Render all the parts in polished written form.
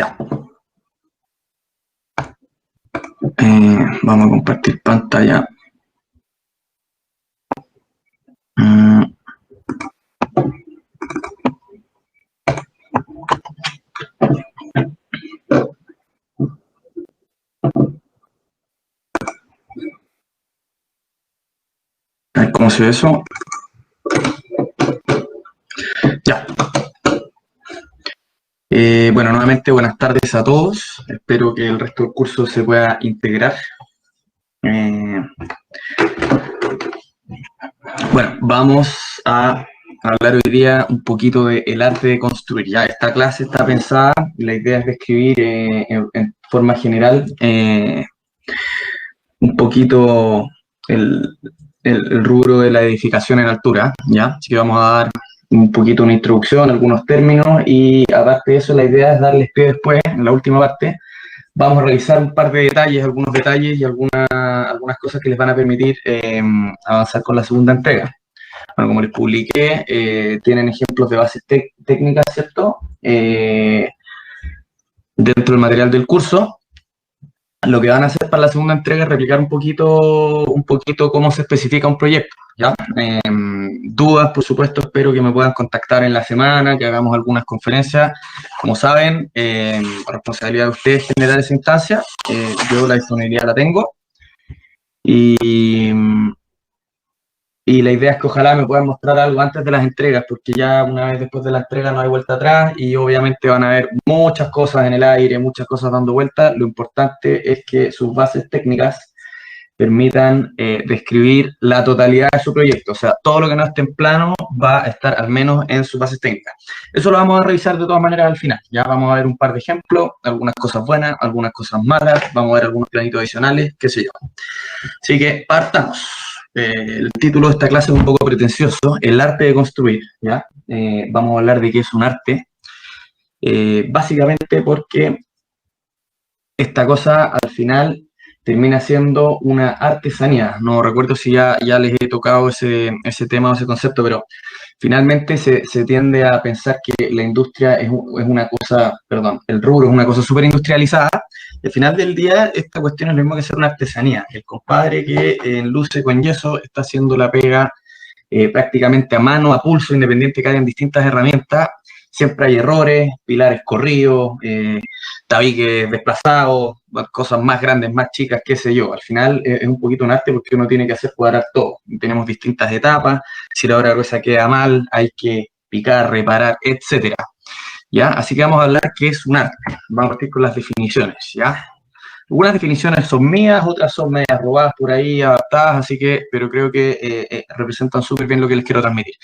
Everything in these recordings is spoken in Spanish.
Ya. Vamos a compartir pantalla. A ver cómo se ve eso. Ya. Bueno, nuevamente buenas tardes a todos. Espero que el resto del curso se pueda integrar. Bueno, vamos a hablar hoy día un poquito del arte de construir. Ya esta clase está pensada, la idea es describir en forma general un poquito el rubro de la edificación en altura, ¿ya? Así que vamos a dar un poquito una introducción, algunos términos, y aparte de eso la idea es darles pie después, en la última parte, vamos a revisar un par de detalles, algunos detalles y algunas cosas que les van a permitir avanzar con la segunda entrega. Bueno, como les publiqué, tienen ejemplos de bases técnicas, ¿cierto? Dentro del material del curso. Lo que van a hacer para la segunda entrega es replicar un poquito cómo se especifica un proyecto, ¿ya? Dudas, por supuesto, espero que me puedan contactar en la semana, que hagamos algunas conferencias. Como saben, responsabilidad de ustedes generar esa instancia. Yo la disponibilidad la tengo. Y la idea es que ojalá me puedan mostrar algo antes de las entregas, porque ya una vez después de la entrega no hay vuelta atrás y obviamente van a haber muchas cosas en el aire, muchas cosas dando vuelta. Lo importante es que sus bases técnicas permitan describir la totalidad de su proyecto. O sea, todo lo que no esté en plano va a estar al menos en sus bases técnicas. Eso lo vamos a revisar de todas maneras al final. Ya vamos a ver un par de ejemplos, algunas cosas buenas, algunas cosas malas, vamos a ver algunos planitos adicionales, qué sé yo. Así que partamos. El título de esta clase es un poco pretencioso, el arte de construir, ¿ya? Vamos a hablar de qué es un arte, básicamente porque esta cosa al final termina siendo una artesanía. No recuerdo si ya les he tocado ese tema o ese concepto, pero finalmente se tiende a pensar que la industria es una cosa, perdón, el rubro es una cosa súper industrializada. Al final del día, esta cuestión es lo mismo que ser una artesanía. El compadre que enluce con yeso está haciendo la pega prácticamente a mano, a pulso, independiente que hayan distintas herramientas. Siempre hay errores, pilares corridos, tabiques desplazados, cosas más grandes, más chicas, qué sé yo. Al final es un poquito un arte porque uno tiene que hacer cuadrar todo. Tenemos distintas etapas. Si la obra gruesa queda mal, hay que picar, reparar, etcétera. ¿Ya? Así que vamos a hablar qué es un arte. Vamos a partir con las definiciones, ¿ya? Algunas definiciones son mías, otras son medias robadas por ahí, adaptadas, así que, pero creo que representan súper bien lo que les quiero transmitir.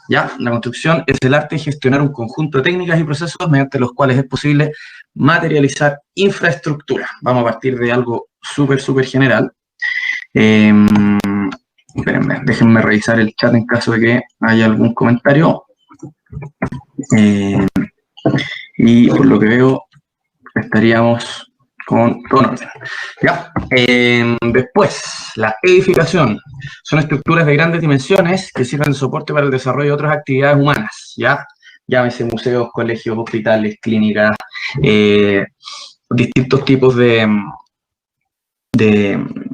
¿Ya? La construcción es el arte de gestionar un conjunto de técnicas y procesos mediante los cuales es posible materializar infraestructura. Vamos a partir de algo súper general. Espérenme, déjenme revisar el chat en caso de que haya algún comentario. Y por lo que veo, estaríamos con todo en orden. ¿Ya? Después, la edificación. Son estructuras de grandes dimensiones que sirven de soporte para el desarrollo de otras actividades humanas, ¿ya? Llámese museos, colegios, hospitales, clínicas, distintos tipos de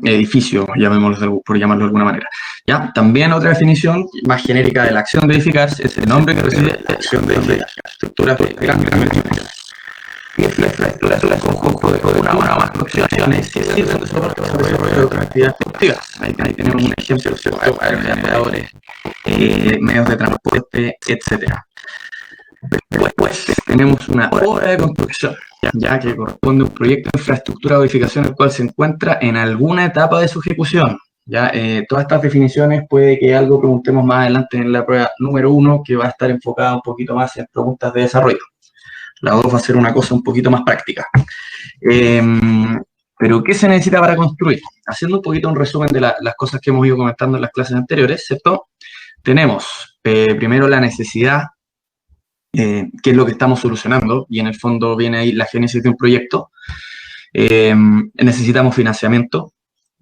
edificios, llamémoslos por llamarlo de alguna manera. ¿Ya? También otra definición más genérica de la acción de edificar es el nombre que recibe la acción de edificar. Estructuras de grandes dimensiones. Y es la infraestructura es un conjunto de una o más construcciones que sirven de soporte para el desarrollo de otras actividades productivas. Ahí tenemos un ejemplo, ¿cierto? Aerogeneradores, medios de transporte, etcétera. Después tenemos una obra de construcción, ya que corresponde a un proyecto de infraestructura o edificación el cual se encuentra en alguna etapa de su ejecución. Ya, todas estas definiciones puede que algo preguntemos más adelante en la prueba número 1, que va a estar enfocada un poquito más en preguntas de desarrollo. La 2 va a ser una cosa un poquito más práctica. Pero, ¿qué se necesita para construir? Haciendo un poquito un resumen de las cosas que hemos ido comentando en las clases anteriores, ¿cierto? Tenemos primero la necesidad, que es lo que estamos solucionando, y en el fondo viene ahí la génesis de un proyecto. Necesitamos financiamiento,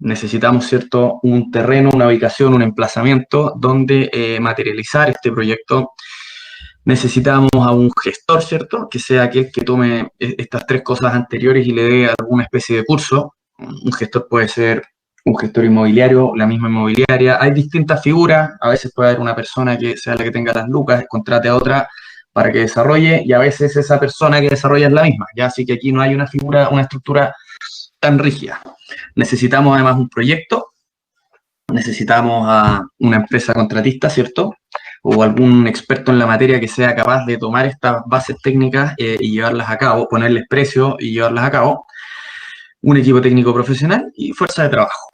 necesitamos, ¿cierto?, un terreno, una ubicación, un emplazamiento donde materializar este proyecto. Necesitamos a un gestor, ¿cierto? Que sea aquel que tome estas tres cosas anteriores y le dé alguna especie de curso. Un gestor puede ser un gestor inmobiliario, la misma inmobiliaria. Hay distintas figuras. A veces puede haber una persona que sea la que tenga las lucas, contrate a otra para que desarrolle, y a veces esa persona que desarrolla es la misma. Ya, así que aquí no hay una figura, una estructura tan rígida. Necesitamos además un proyecto. Necesitamos a una empresa contratista, ¿cierto? O algún experto en la materia que sea capaz de tomar estas bases técnicas y llevarlas a cabo, ponerles precio y llevarlas a cabo. Un equipo técnico profesional y fuerza de trabajo.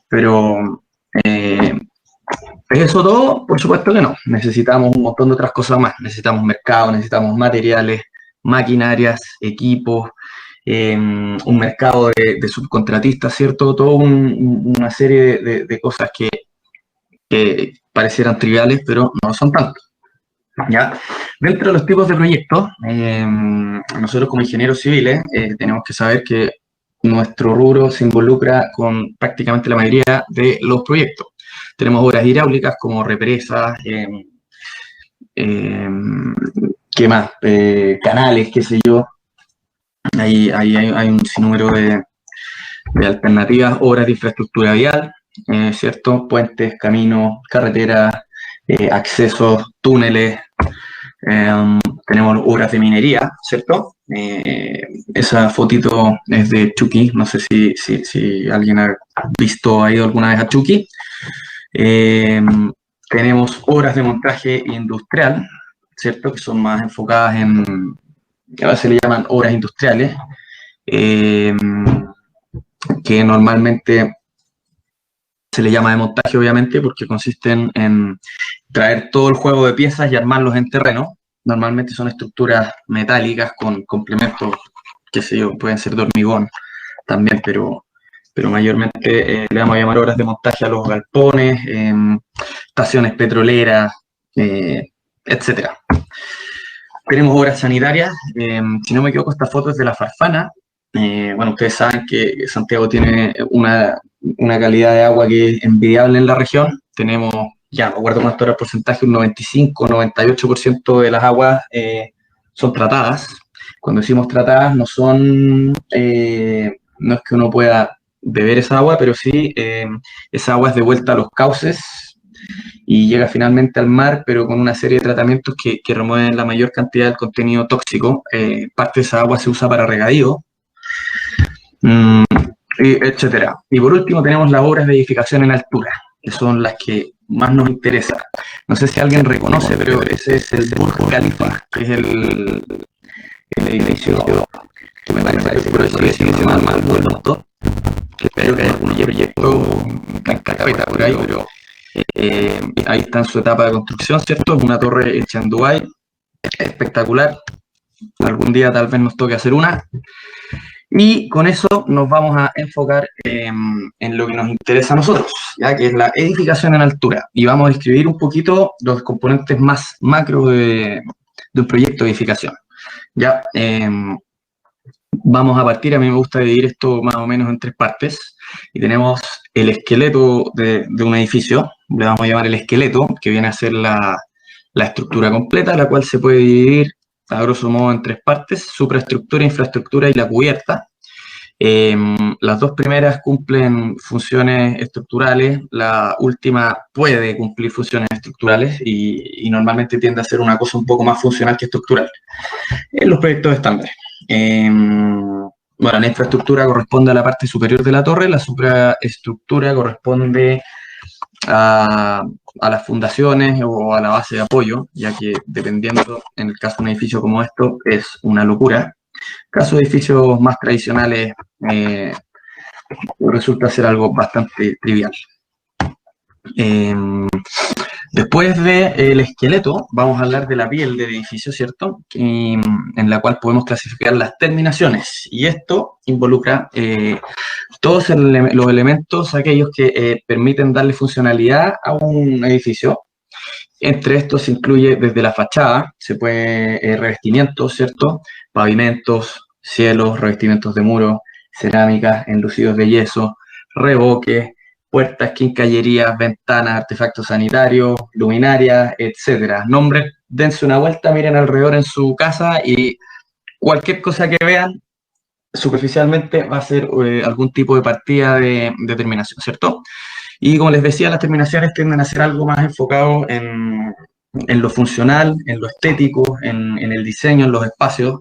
Pero, ¿es eso todo? Por supuesto que no. Necesitamos un montón de otras cosas más. Necesitamos mercado, necesitamos materiales, maquinarias, equipos, un mercado de subcontratistas, ¿cierto? Toda una serie de cosas que parecieran triviales, pero no son tanto. ¿Ya? Dentro de los tipos de proyectos, nosotros como ingenieros civiles tenemos que saber que nuestro rubro se involucra con prácticamente la mayoría de los proyectos. Tenemos obras hidráulicas como represas, ¿qué más? Canales, qué sé yo. Ahí hay un sinnúmero de alternativas, obras de infraestructura vial, ¿cierto? Puentes, caminos, carreteras, accesos, túneles. Tenemos obras de minería, ¿cierto? Esa fotito es de Chucky, no sé si alguien ha visto, ha ido alguna vez a Chucky. Tenemos obras de montaje industrial, ¿cierto? Que son más enfocadas a veces se le llaman obras industriales, que normalmente se le llama de montaje, obviamente, porque consisten en traer todo el juego de piezas y armarlos en terreno. Normalmente son estructuras metálicas con complementos, qué sé yo, pueden ser de hormigón también, pero mayormente le vamos a llamar obras de montaje a los galpones, estaciones petroleras, etcétera. Tenemos obras sanitarias. Si no me equivoco, esta foto es de La Farfana. Bueno, ustedes saben que Santiago tiene una calidad de agua que es envidiable en la región. Tenemos, ya no recuerdo cuánto era el porcentaje, un 95, 98% de las aguas son tratadas. Cuando decimos tratadas, no es que uno pueda beber esa agua, pero sí esa agua es devuelta a los cauces y llega finalmente al mar, pero con una serie de tratamientos que remueven la mayor cantidad del contenido tóxico. Parte de esa agua se usa para regadío, etcétera. Y por último tenemos las obras de edificación en altura, que son las que más nos interesan. No sé si alguien reconoce, pero ese es el Burj Khalifa, que es el edificio que me parece por eso que sigue siendo más bonito. Espero que haya algún proyecto en carpeta por ahí, pero ahí está en su etapa de construcción, ¿cierto? Es una torre hecha en Dubái, espectacular. Algún día tal vez nos toque hacer una. Y con eso nos vamos a enfocar en lo que nos interesa a nosotros, ya que es la edificación en altura. Y vamos a describir un poquito los componentes más macro de un proyecto de edificación. Ya, vamos a partir, a mí me gusta dividir esto más o menos en tres partes. Y tenemos el esqueleto de un edificio, le vamos a llamar el esqueleto, que viene a ser la estructura completa, la cual se puede dividir a grosso modo en tres partes: supraestructura, infraestructura y la cubierta. Las dos primeras cumplen funciones estructurales, la última puede cumplir funciones estructurales y normalmente tiende a ser una cosa un poco más funcional que estructural en los proyectos estándares. Bueno, la infraestructura corresponde a la parte superior de la torre, la supraestructura corresponde a las fundaciones o a la base de apoyo, ya que dependiendo, en el caso de un edificio como esto, es una locura. En el caso de edificios más tradicionales, resulta ser algo bastante trivial. Después del esqueleto, vamos a hablar de la piel del edificio, ¿cierto? En la cual podemos clasificar las terminaciones. Y esto involucra todos los elementos, aquellos que permiten darle funcionalidad a un edificio. Entre estos se incluye desde la fachada, se puede revestimientos, ¿cierto? Pavimentos, cielos, revestimientos de muros, cerámicas, enlucidos de yeso, revoques, puertas, quincallerías, ventanas, artefactos sanitarios, luminarias, etcétera. Nombres, dense una vuelta, miren alrededor en su casa y cualquier cosa que vean superficialmente va a ser algún tipo de partida de terminación, ¿cierto? Y como les decía, las terminaciones tienden a ser algo más enfocado en lo funcional, en lo estético, en el diseño, en los espacios,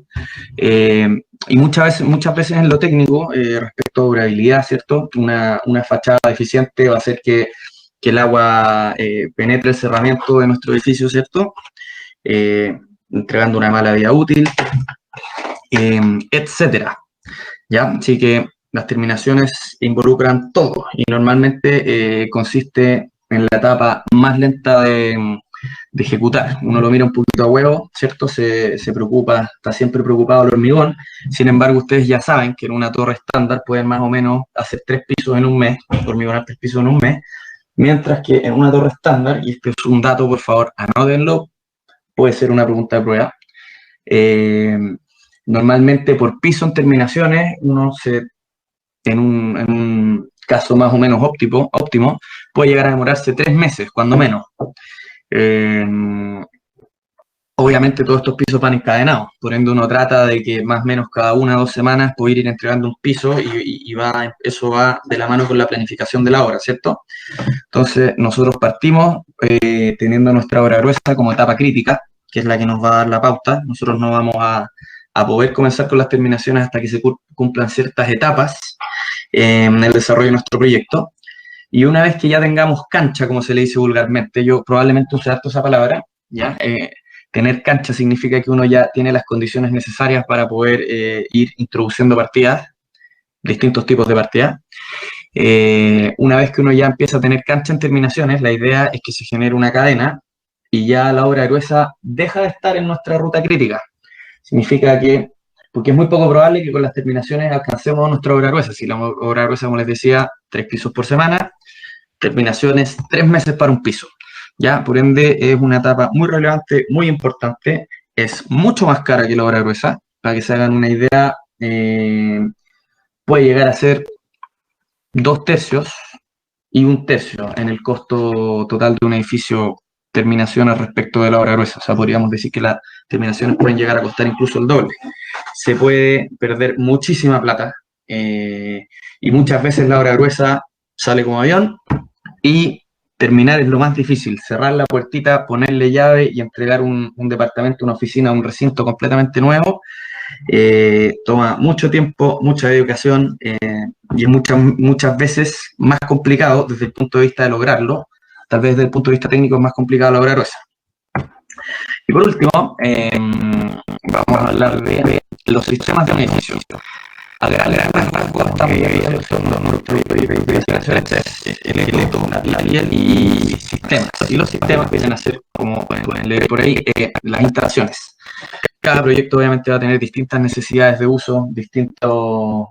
eh, y muchas veces en lo técnico, respecto a durabilidad, ¿cierto? Una fachada deficiente va a hacer que el agua penetre el cerramiento de nuestro edificio, ¿cierto? Eh, Entregando una mala vida útil, etcétera. ¿Ya? Así que las terminaciones involucran todo y normalmente consiste en la etapa más lenta de ejecutar. Uno lo mira un poquito a huevo, ¿cierto? Se preocupa, está siempre preocupado el hormigón. Sin embargo, ustedes ya saben que en una torre estándar pueden más o menos hacer 3 pisos en un mes, hormigonar 3 pisos en un mes, mientras que en una torre estándar, y este es un dato, por favor, anótenlo, puede ser una pregunta de prueba, eh, normalmente por piso en terminaciones, en un caso más o menos óptimo, puede llegar a demorarse 3 meses, cuando menos. Eh, Obviamente todos estos pisos van encadenados, por ende uno trata de que más o menos cada 1 o 2 semanas puede ir entregando un piso eso va de la mano con la planificación de la obra, ¿cierto? Entonces nosotros partimos teniendo nuestra obra gruesa como etapa crítica, que es la que nos va a dar la pauta. Nosotros no vamos a poder comenzar con las terminaciones hasta que se cumplan ciertas etapas en el desarrollo de nuestro proyecto. Y una vez que ya tengamos cancha, como se le dice vulgarmente, yo probablemente use harto esa palabra, ¿ya? Tener cancha significa que uno ya tiene las condiciones necesarias para poder ir introduciendo partidas, distintos tipos de partidas. Una vez que uno ya empieza a tener cancha en terminaciones, la idea es que se genere una cadena y ya la obra gruesa deja de estar en nuestra ruta crítica. Significa que, porque es muy poco probable que con las terminaciones alcancemos nuestra obra gruesa. Si la obra gruesa, como les decía, 3 pisos por semana, terminaciones 3 meses para un piso. ¿Ya? Por ende, es una etapa muy relevante, muy importante. Es mucho más cara que la obra gruesa. Para que se hagan una idea, puede llegar a ser 2 tercios y 1 tercio en el costo total de un edificio terminaciones respecto de la obra gruesa. O sea, podríamos decir que las terminaciones pueden llegar a costar incluso el doble. Se puede perder muchísima plata y muchas veces la obra gruesa sale como avión y terminar es lo más difícil. Cerrar la puertita, ponerle llave y entregar un departamento, una oficina, un recinto completamente nuevo. Toma mucho tiempo, mucha dedicación y es muchas veces más complicado desde el punto de vista de lograrlo. Tal vez desde el punto de vista técnico es más complicado lograr eso. Y por último, vamos a hablar de los sistemas de un edificio. A grandes rasgos estamos viendo nuestro proyecto de esqueleto, la piel y sistemas. Y los sistemas vienen a ser, como pueden leer por ahí, las instalaciones. Cada proyecto obviamente va a tener distintas necesidades de uso, distintos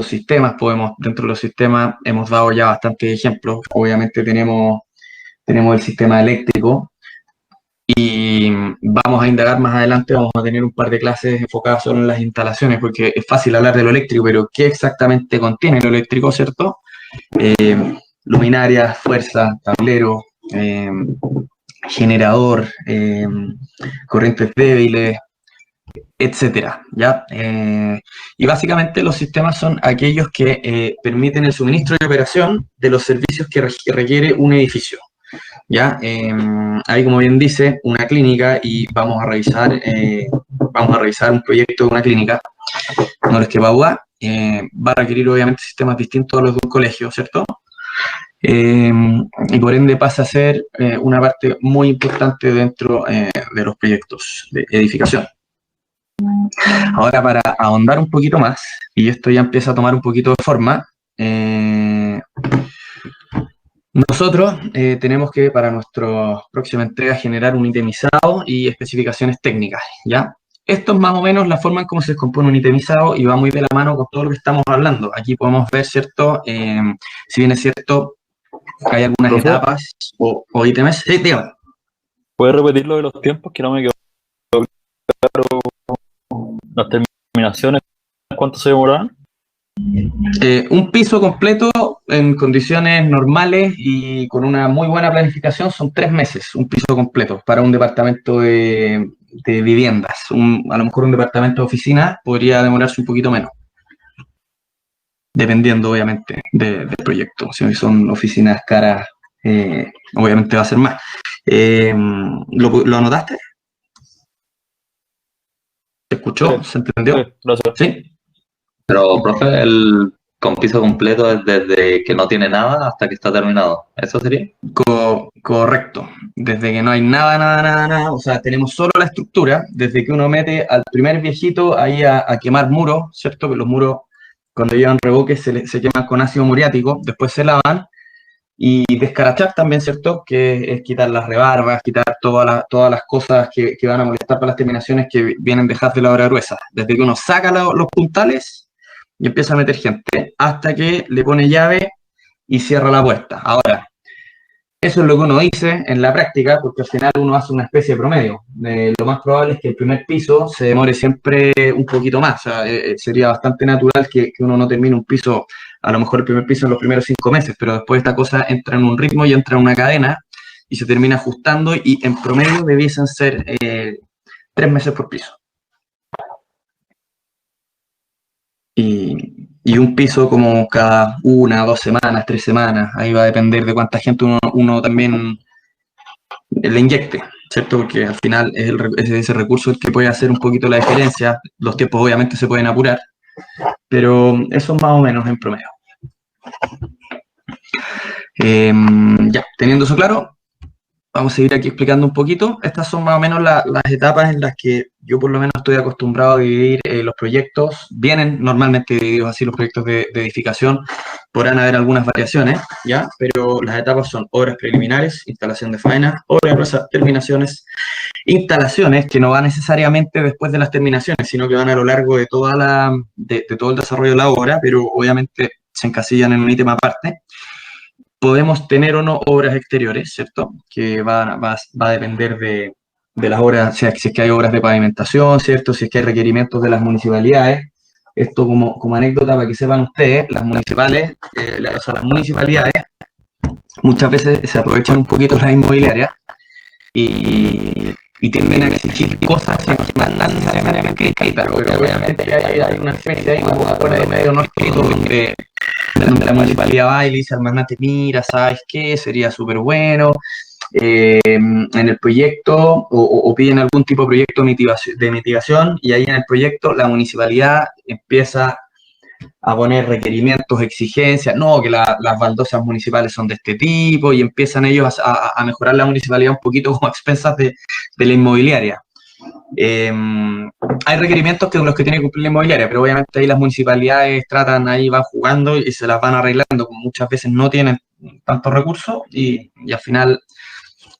sistemas. Dentro de los sistemas hemos dado ya bastantes ejemplos. Obviamente tenemos el sistema eléctrico y vamos a indagar más adelante, vamos a tener un par de clases enfocadas solo en las instalaciones, porque es fácil hablar de lo eléctrico, pero ¿qué exactamente contiene lo eléctrico, cierto? Luminarias, fuerza, tablero, generador, corrientes débiles, etcétera, ¿ya? Y básicamente los sistemas son aquellos que permiten el suministro y operación de los servicios que requiere un edificio, ¿ya? Ahí, como bien dice, una clínica y vamos a revisar un proyecto de una clínica, no les quepa duda, va a requerir obviamente sistemas distintos a los de un colegio, ¿cierto? Y por ende pasa a ser una parte muy importante dentro de los proyectos de edificación. Ahora, para ahondar un poquito más, y esto ya empieza a tomar un poquito de forma, nosotros tenemos que para nuestra próxima entrega generar un itemizado y especificaciones técnicas, ¿ya? Esto es más o menos la forma en cómo se descompone un itemizado y va muy de la mano con todo lo que estamos hablando. Aquí podemos ver, ¿cierto? Si bien es cierto, hay algunas Profe, etapas o ítems. Sí, dígame. ¿puedes repetir lo de los tiempos? Que no me quedó claro. Las terminaciones, ¿cuánto se demoraban? Un piso completo en condiciones normales y con una muy buena planificación son 3 meses, un piso completo para un departamento de viviendas. A lo mejor un departamento de oficina podría demorarse un poquito menos, dependiendo obviamente del proyecto. Si son oficinas caras, obviamente va a ser más. ¿Lo anotaste? ¿Se Sí, escuchó? ¿Se entendió? sí, gracias. ¿Sí? Pero, profe, el con piso completo es desde que no tiene nada hasta que está terminado. ¿Eso sería? Correcto. Desde que no hay nada, nada, nada, nada, o sea, tenemos solo la estructura, desde que uno mete al primer viejito ahí a quemar muros, ¿cierto? Que los muros, cuando llevan revoque, se queman con ácido muriático, después se lavan, y descarachar también, ¿cierto? Que es quitar las rebarbas, quitar todas las cosas que van a molestar para las terminaciones que vienen dejadas de la obra gruesa. Desde que uno saca los puntales y empieza a meter gente, hasta que le pone llave y cierra la puerta. Ahora, eso es lo que uno dice en la práctica, porque al final uno hace una especie de promedio. Lo más probable es que el primer piso se demore siempre un poquito más. O sea, sería bastante natural que uno no termine un piso, a lo mejor el primer piso en los primeros 5 meses, pero después esta cosa entra en un ritmo y entra en una cadena y se termina ajustando y en promedio debiesen ser 3 meses por piso. Y un piso como cada 1, 2 semanas, 3 semanas, ahí va a depender de cuánta gente uno también le inyecte, ¿cierto? Porque al final es ese recurso el que puede hacer un poquito la diferencia. Los tiempos obviamente se pueden apurar, pero eso más o menos en promedio. Ya, teniendo eso claro, vamos a seguir aquí explicando un poquito. Estas son más o menos las etapas en las que yo por lo menos estoy acostumbrado a dividir los proyectos. Vienen normalmente divididos así los proyectos de edificación. Podrán haber algunas variaciones, ¿ya? Pero las etapas son obras preliminares, instalación de faena, obras gruesas, terminaciones, instalaciones que no van necesariamente después de las terminaciones, sino que van a lo largo de de todo el desarrollo de la obra, pero obviamente se encasillan en un ítem aparte. Podemos tener o no obras exteriores, ¿cierto? Que va a depender de las obras, si es que hay obras de pavimentación, ¿cierto? Si es que hay requerimientos de las municipalidades. Esto como anécdota para que sepan ustedes, las municipalidades muchas veces se aprovechan un poquito las inmobiliarias y tienden a exigir cosas que no están necesariamente escritas, pero obviamente hay una especie ahí como acuerdo de medio no escrito donde la municipalidad va y le dice al magnate, mira, ¿sabes qué? Sería súper bueno en el proyecto o piden algún tipo de proyecto de mitigación y ahí en el proyecto la municipalidad empieza a poner requerimientos, exigencias, no, que las baldosas municipales son de este tipo y empiezan ellos a mejorar la municipalidad un poquito como a expensas de la inmobiliaria. Hay requerimientos que los que tiene que cumplir la inmobiliaria, pero obviamente ahí las municipalidades ahí van jugando y se las van arreglando, como muchas veces no tienen tantos recursos y al final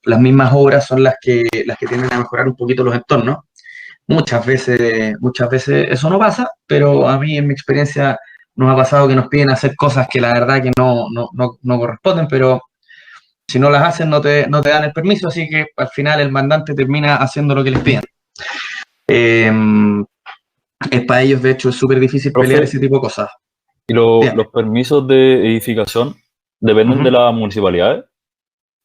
las mismas obras son las que tienden a mejorar un poquito los entornos. Muchas veces eso no pasa, pero a mí en mi experiencia nos ha pasado que nos piden hacer cosas que la verdad que no corresponden, pero si no las hacen no te dan el permiso, así que al final el mandante termina haciendo lo que les piden. Es para ellos, de hecho, es súper difícil pelear ese tipo de cosas. ¿Y los permisos de edificación dependen de las municipalidades?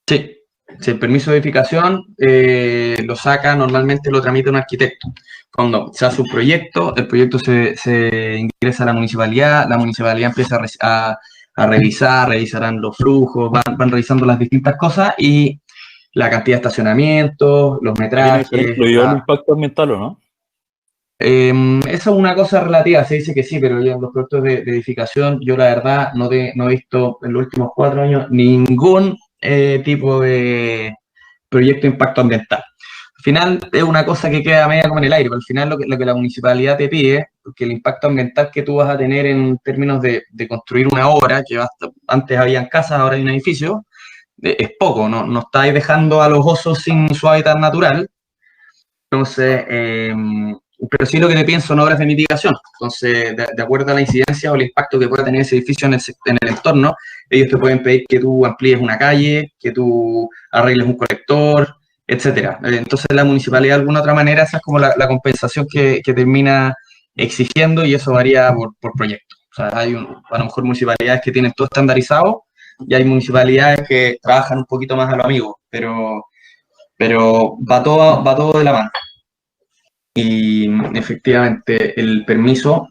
Sí. Si el permiso de edificación lo saca, normalmente lo tramita un arquitecto. Cuando se hace un proyecto, el proyecto se ingresa a la municipalidad empieza a revisarán los flujos, van revisando las distintas cosas y la cantidad de estacionamientos, los metrajes. ¿Incluyó el impacto ambiental o no? Eso es una cosa relativa, se dice que sí, pero yo en los proyectos de edificación, yo la verdad no he visto en los últimos 4 años ningún tipo de proyecto de impacto ambiental. Al final es una cosa que queda media como en el aire, pero al final lo que la municipalidad te pide, porque el impacto ambiental que tú vas a tener en términos de construir una obra, que antes habían casas, ahora hay un edificio, es poco, no estáis dejando a los osos sin su hábitat natural. Entonces, pero sí lo que te pienso son obras de mitigación. Entonces, de acuerdo a la incidencia o el impacto que pueda tener ese edificio en el entorno, ellos te pueden pedir que tú amplíes una calle, que tú arregles un colector, etcétera. Entonces, la municipalidad, de alguna otra manera, esa es como la compensación que termina exigiendo y eso varía por proyecto. sea, hay a lo mejor municipalidades que tienen todo estandarizado y hay municipalidades que trabajan un poquito más a lo amigo, pero va todo de la mano. Y efectivamente el permiso,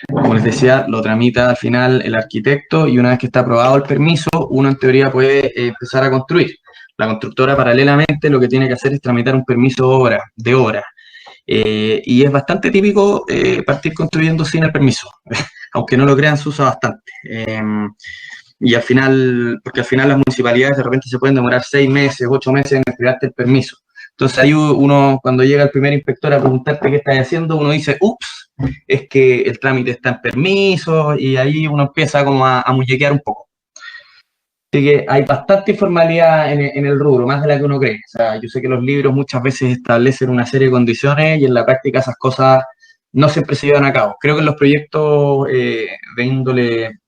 como les decía, lo tramita al final el arquitecto y una vez que está aprobado el permiso, uno en teoría puede empezar a construir. La constructora paralelamente lo que tiene que hacer es tramitar un permiso de obra. Y es bastante típico partir construyendo sin el permiso, aunque no lo crean, se usa bastante. Y al final, porque al final las municipalidades de repente se pueden demorar 6 meses, 8 meses en entregarte el permiso. Entonces ahí uno, cuando llega el primer inspector a preguntarte qué estás haciendo, uno dice, ups, es que el trámite está en permiso, y ahí uno empieza como a muñequear un poco. Así que hay bastante informalidad en el rubro, más de la que uno cree. O sea, yo sé que los libros muchas veces establecen una serie de condiciones y en la práctica esas cosas no siempre se llevan a cabo. Creo que en los proyectos de índole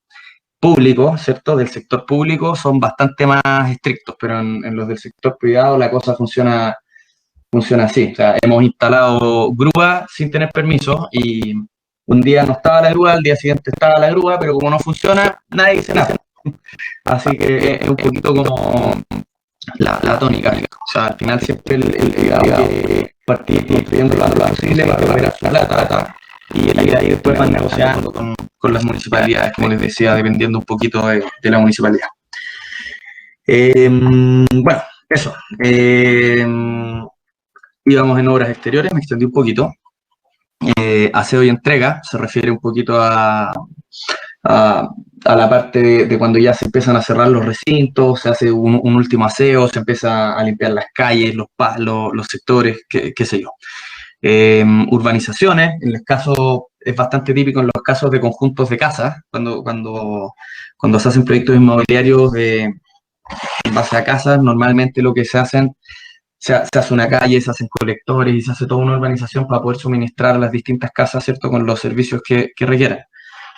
público, ¿cierto? Del sector público son bastante más estrictos, pero en los del sector privado la cosa funciona así. O sea, hemos instalado grúa sin tener permiso y un día no estaba la grúa, al día siguiente estaba la grúa, pero como no funciona, nadie dice nada. Así que es un poquito como la tónica. O sea, al final siempre el privado que partir construyendo lo antes posible para recuperar su plata y ahí después van negociando con las municipalidades, como les decía, dependiendo un poquito de la municipalidad. Bueno, eso. Íbamos en obras exteriores, me extendí un poquito. Aseo y entrega se refiere un poquito a la parte de cuando ya se empiezan a cerrar los recintos, se hace un último aseo, se empieza a limpiar las calles, los sectores, qué sé yo. Urbanizaciones, en el caso, es bastante típico en los casos de conjuntos de casas, cuando se hacen proyectos inmobiliarios en base a casas, normalmente lo que se hacen, se hace una calle, se hacen colectores y se hace toda una urbanización para poder suministrar a las distintas casas, ¿cierto?, con los servicios que requieran.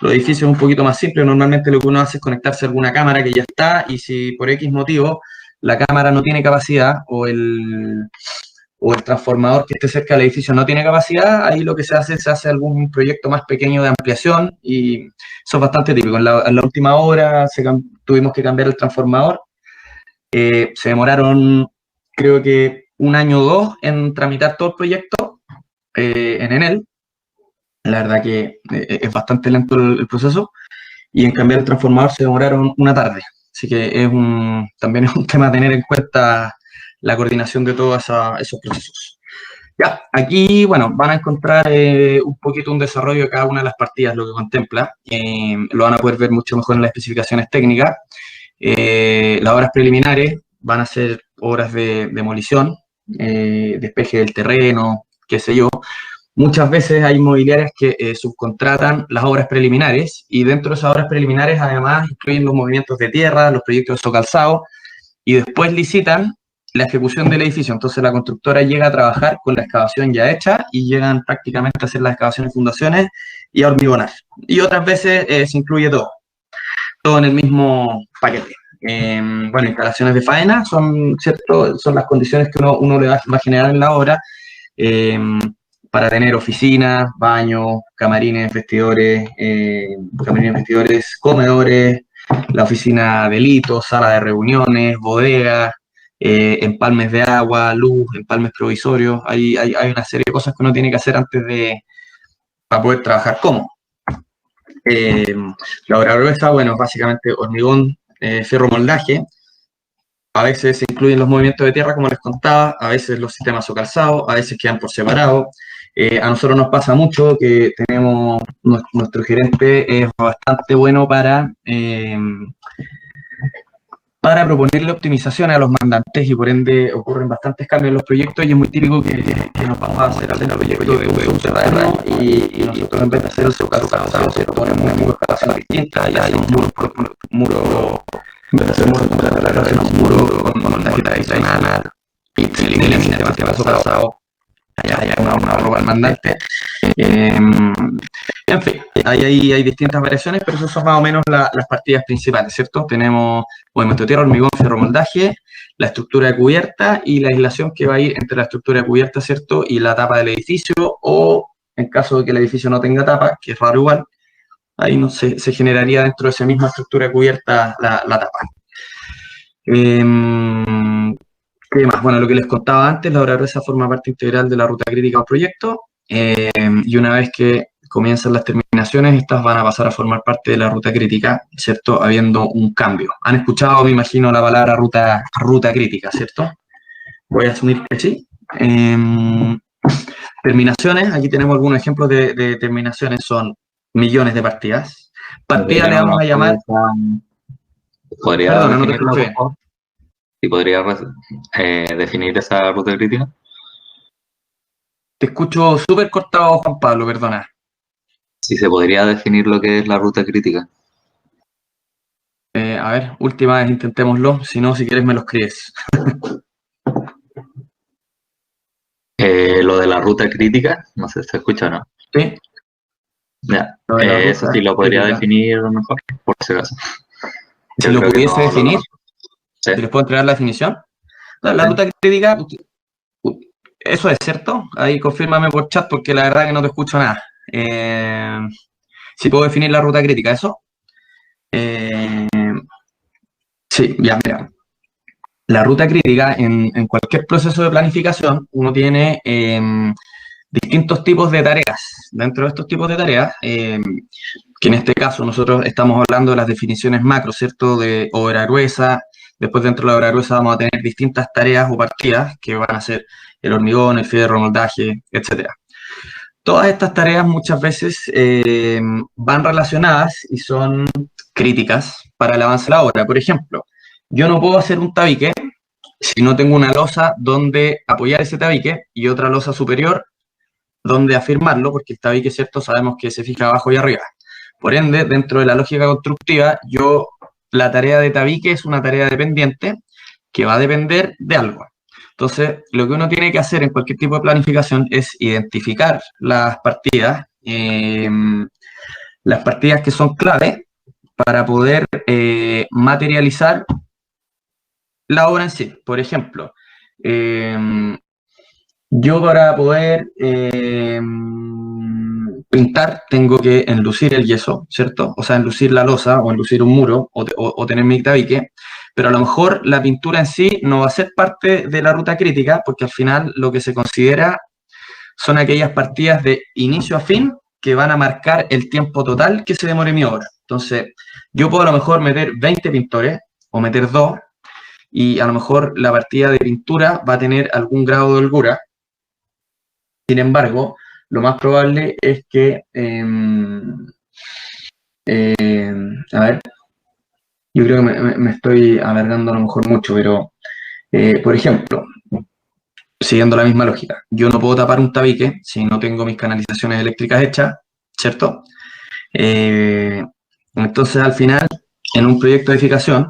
Los edificios es un poquito más simple, normalmente lo que uno hace es conectarse a alguna cámara que ya está y si por X motivo la cámara no tiene capacidad o el transformador que esté cerca del edificio no tiene capacidad, ahí lo que se hace algún proyecto más pequeño de ampliación y eso es bastante típico. En la última hora tuvimos que cambiar el transformador, se demoraron creo que 1 año o 2 en tramitar todo el proyecto en Enel. La verdad que es bastante lento el proceso y en cambiar el transformador se demoraron 1 tarde. Así que también es un tema a tener en cuenta la coordinación de todos esos procesos. Ya, aquí, bueno, van a encontrar un poquito un desarrollo de cada una de las partidas, lo que contempla. Lo van a poder ver mucho mejor en las especificaciones técnicas. Las obras preliminares van a ser obras de demolición, despeje del terreno, qué sé yo. Muchas veces hay inmobiliarias que subcontratan las obras preliminares y dentro de esas obras preliminares además incluyen los movimientos de tierra, los proyectos de socalzado y después licitan la ejecución del edificio. Entonces la constructora llega a trabajar con la excavación ya hecha y llegan prácticamente a hacer las excavaciones y fundaciones y a hormigonar. Y otras veces se incluye todo en el mismo paquete. Bueno, instalaciones de faena son las condiciones que uno le va a generar en la obra para tener oficinas, baños, camarines, vestidores, comedores, la oficina de litos, sala de reuniones, bodegas, empalmes de agua, luz, empalmes provisorios. Hay una serie de cosas que uno tiene que hacer para poder trabajar cómodo. La obra gruesa, bueno, básicamente hormigón, fierro moldaje. A veces se incluyen los movimientos de tierra, como les contaba, a veces los sistemas socalzados, a veces quedan por separado. A nosotros nos pasa mucho que tenemos, nuestro gerente es bastante bueno para proponerle optimizaciones a los mandantes y por ende ocurren bastantes cambios en los proyectos y es muy típico que nos vamos a hacer el proyecto de un terreno y nosotros en vez de hacer el socalzado se ponemos una muro distinta y hay un muro en vez de hacer un muro con montaje tradicional y se elimina el sistema socalzado. Hay una ropa al mandante. En fin, hay distintas variaciones, pero esas son más o menos las partidas principales, ¿cierto? Tenemos movimiento de tierra, hormigón, fierro moldaje, la estructura de cubierta y la aislación que va a ir entre la estructura de cubierta, ¿cierto? Y la tapa del edificio, o en caso de que el edificio no tenga tapa, que es raro igual, ahí no se generaría dentro de esa misma estructura cubierta la tapa. ¿Qué más? Bueno, lo que les contaba antes, la obra gruesa forma parte integral de la ruta crítica del proyecto, y una vez que comienzan las terminaciones, estas van a pasar a formar parte de la ruta crítica, ¿cierto? Habiendo un cambio. ¿Han escuchado, me imagino, la palabra ruta crítica, ¿cierto? Voy a asumir que sí. Terminaciones, aquí tenemos algunos ejemplos de terminaciones, son millones de partidas. Partida le vamos a llamar... ¿Podría Perdona, no te definirlo, escuché. por favor? ¿Y podría definir esa ruta crítica? Te escucho súper cortado, Juan Pablo, perdona. Si se podría definir lo que es la ruta crítica. A ver, última vez intentémoslo, si no, si quieres me lo escribes. Lo de la ruta crítica, no sé si se escucha o no. ¿Sí? Ya, Lo de la eso ruta sí lo podría crítica. definir mejor, por si acaso. Si Yo lo creo que pudiese no lo definir, conozco. Sí. si les puedo entregar la definición. No, la Sí. ruta crítica, eso es cierto. Ahí confírmame por chat porque la verdad que no te escucho nada. Si puedo definir la ruta crítica, ¿eso? Sí, ya, mira. La ruta crítica, en cualquier proceso de planificación, uno tiene distintos tipos de tareas. Dentro de estos tipos de tareas, que en este caso nosotros estamos hablando de las definiciones macro, ¿cierto? De obra gruesa. Después dentro de la obra gruesa vamos a tener distintas tareas o partidas que van a ser el hormigón, el fierro, el moldaje, etcétera. Todas estas tareas muchas veces van relacionadas y son críticas para el avance de la obra. Por ejemplo, yo no puedo hacer un tabique si no tengo una losa donde apoyar ese tabique y otra losa superior donde afirmarlo, porque el tabique, ¿cierto? Sabemos que se fija abajo y arriba. Por ende, dentro de la lógica constructiva, la tarea de tabique es una tarea dependiente que va a depender de algo. Entonces, lo que uno tiene que hacer en cualquier tipo de planificación es identificar las partidas que son clave para poder materializar la obra en sí. Por ejemplo, yo para poder pintar tengo que enlucir el yeso, ¿cierto? O sea, enlucir la losa o enlucir un muro o tener mi tabique, pero a lo mejor la pintura en sí no va a ser parte de la ruta crítica porque al final lo que se considera son aquellas partidas de inicio a fin que van a marcar el tiempo total que se demore mi obra. Entonces, yo puedo a lo mejor meter 20 pintores o meter 2 y a lo mejor la partida de pintura va a tener algún grado de holgura. Sin embargo, lo más probable es que, a ver, yo creo que me estoy alargando a lo mejor mucho, pero, por ejemplo, siguiendo la misma lógica, yo no puedo tapar un tabique si no tengo mis canalizaciones eléctricas hechas, ¿cierto? Entonces, al final, en un proyecto de edificación,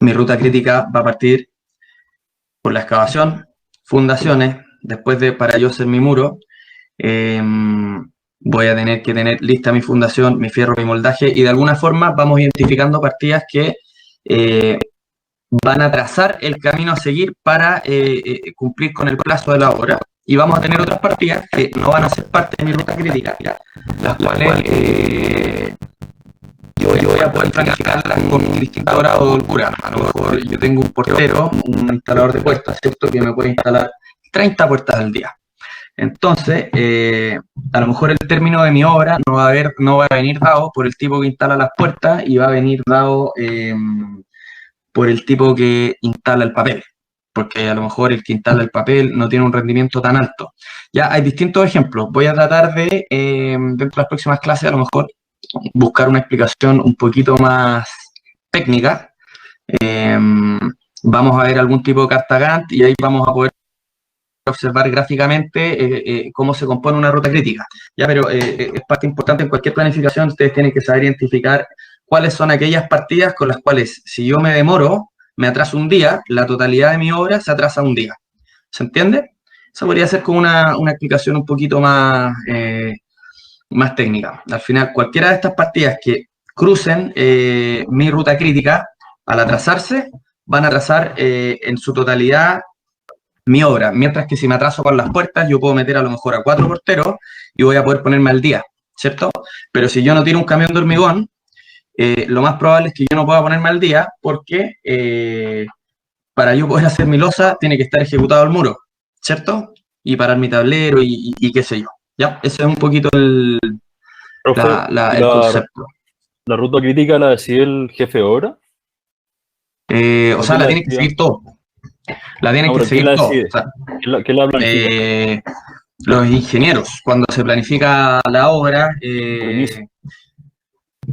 mi ruta crítica va a partir por la excavación, fundaciones, después de para yo hacer mi muro, voy a tener que tener lista mi fundación, mi fierro, mi moldaje, y de alguna forma vamos identificando partidas que van a trazar el camino a seguir para cumplir con el plazo de la obra. Y vamos a tener otras partidas que no van a ser parte de mi ruta crítica, las cuales yo voy a poder planificarlas con distintos grados de holgura. A lo mejor yo tengo un portero, un instalador de puertas, ¿cierto? Que me puede instalar 30 puertas al día. Entonces, a lo mejor el término de mi obra no va a venir dado por el tipo que instala las puertas y va a venir dado por el tipo que instala el papel, porque a lo mejor el que instala el papel no tiene un rendimiento tan alto. Ya hay distintos ejemplos. Voy a tratar de, dentro de las próximas clases, a lo mejor buscar una explicación un poquito más técnica. Vamos a ver algún tipo de carta Gantt y ahí vamos a poder observar gráficamente cómo se compone una ruta crítica. Ya, pero es parte importante en cualquier planificación, ustedes tienen que saber identificar cuáles son aquellas partidas con las cuales, si yo me demoro, me atraso un día, la totalidad de mi obra se atrasa un día. ¿Se entiende? Eso podría ser como una explicación un poquito más técnica. Al final, cualquiera de estas partidas que crucen mi ruta crítica, al atrasarse, van a atrasar en su totalidad mi obra, mientras que si me atraso con las puertas, yo puedo meter a lo mejor a 4 porteros y voy a poder ponerme al día. ¿cierto? Pero si yo no tiro un camión de hormigón, lo más probable es que yo no pueda ponerme al día porque para yo poder hacer mi losa tiene que estar ejecutado el muro, ¿cierto? Y parar mi tablero y qué sé yo. ¿Ya? Ese es un poquito Profe, el concepto. la ruta crítica la decide el jefe de obra. O sea, la tiene que seguir todo. La tienen que seguir todo. O sea, ¿Quién la planifica? Los ingenieros, cuando se planifica la obra,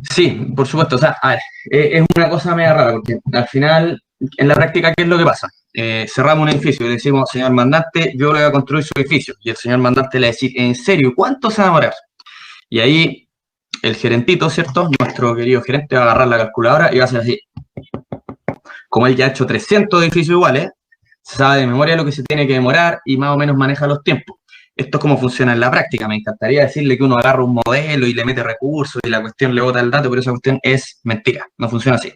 sí, por supuesto. O sea, a ver, es una cosa media rara, porque al final, en la práctica, ¿qué es lo que pasa? Cerramos un edificio y le decimos, señor mandante, yo le voy a construir su edificio. Y el señor mandante le va a decir, ¿en serio? ¿Cuánto se va a demorar? Y ahí el gerentito, ¿cierto? Nuestro querido gerente va a agarrar la calculadora y va a hacer así. Como él ya ha hecho 300 edificios iguales, se sabe de memoria lo que se tiene que demorar y más o menos maneja los tiempos. Esto es como funciona en la práctica. Me encantaría decirle que uno agarra un modelo y le mete recursos y la cuestión le bota el dato, pero esa cuestión es mentira, no funciona así.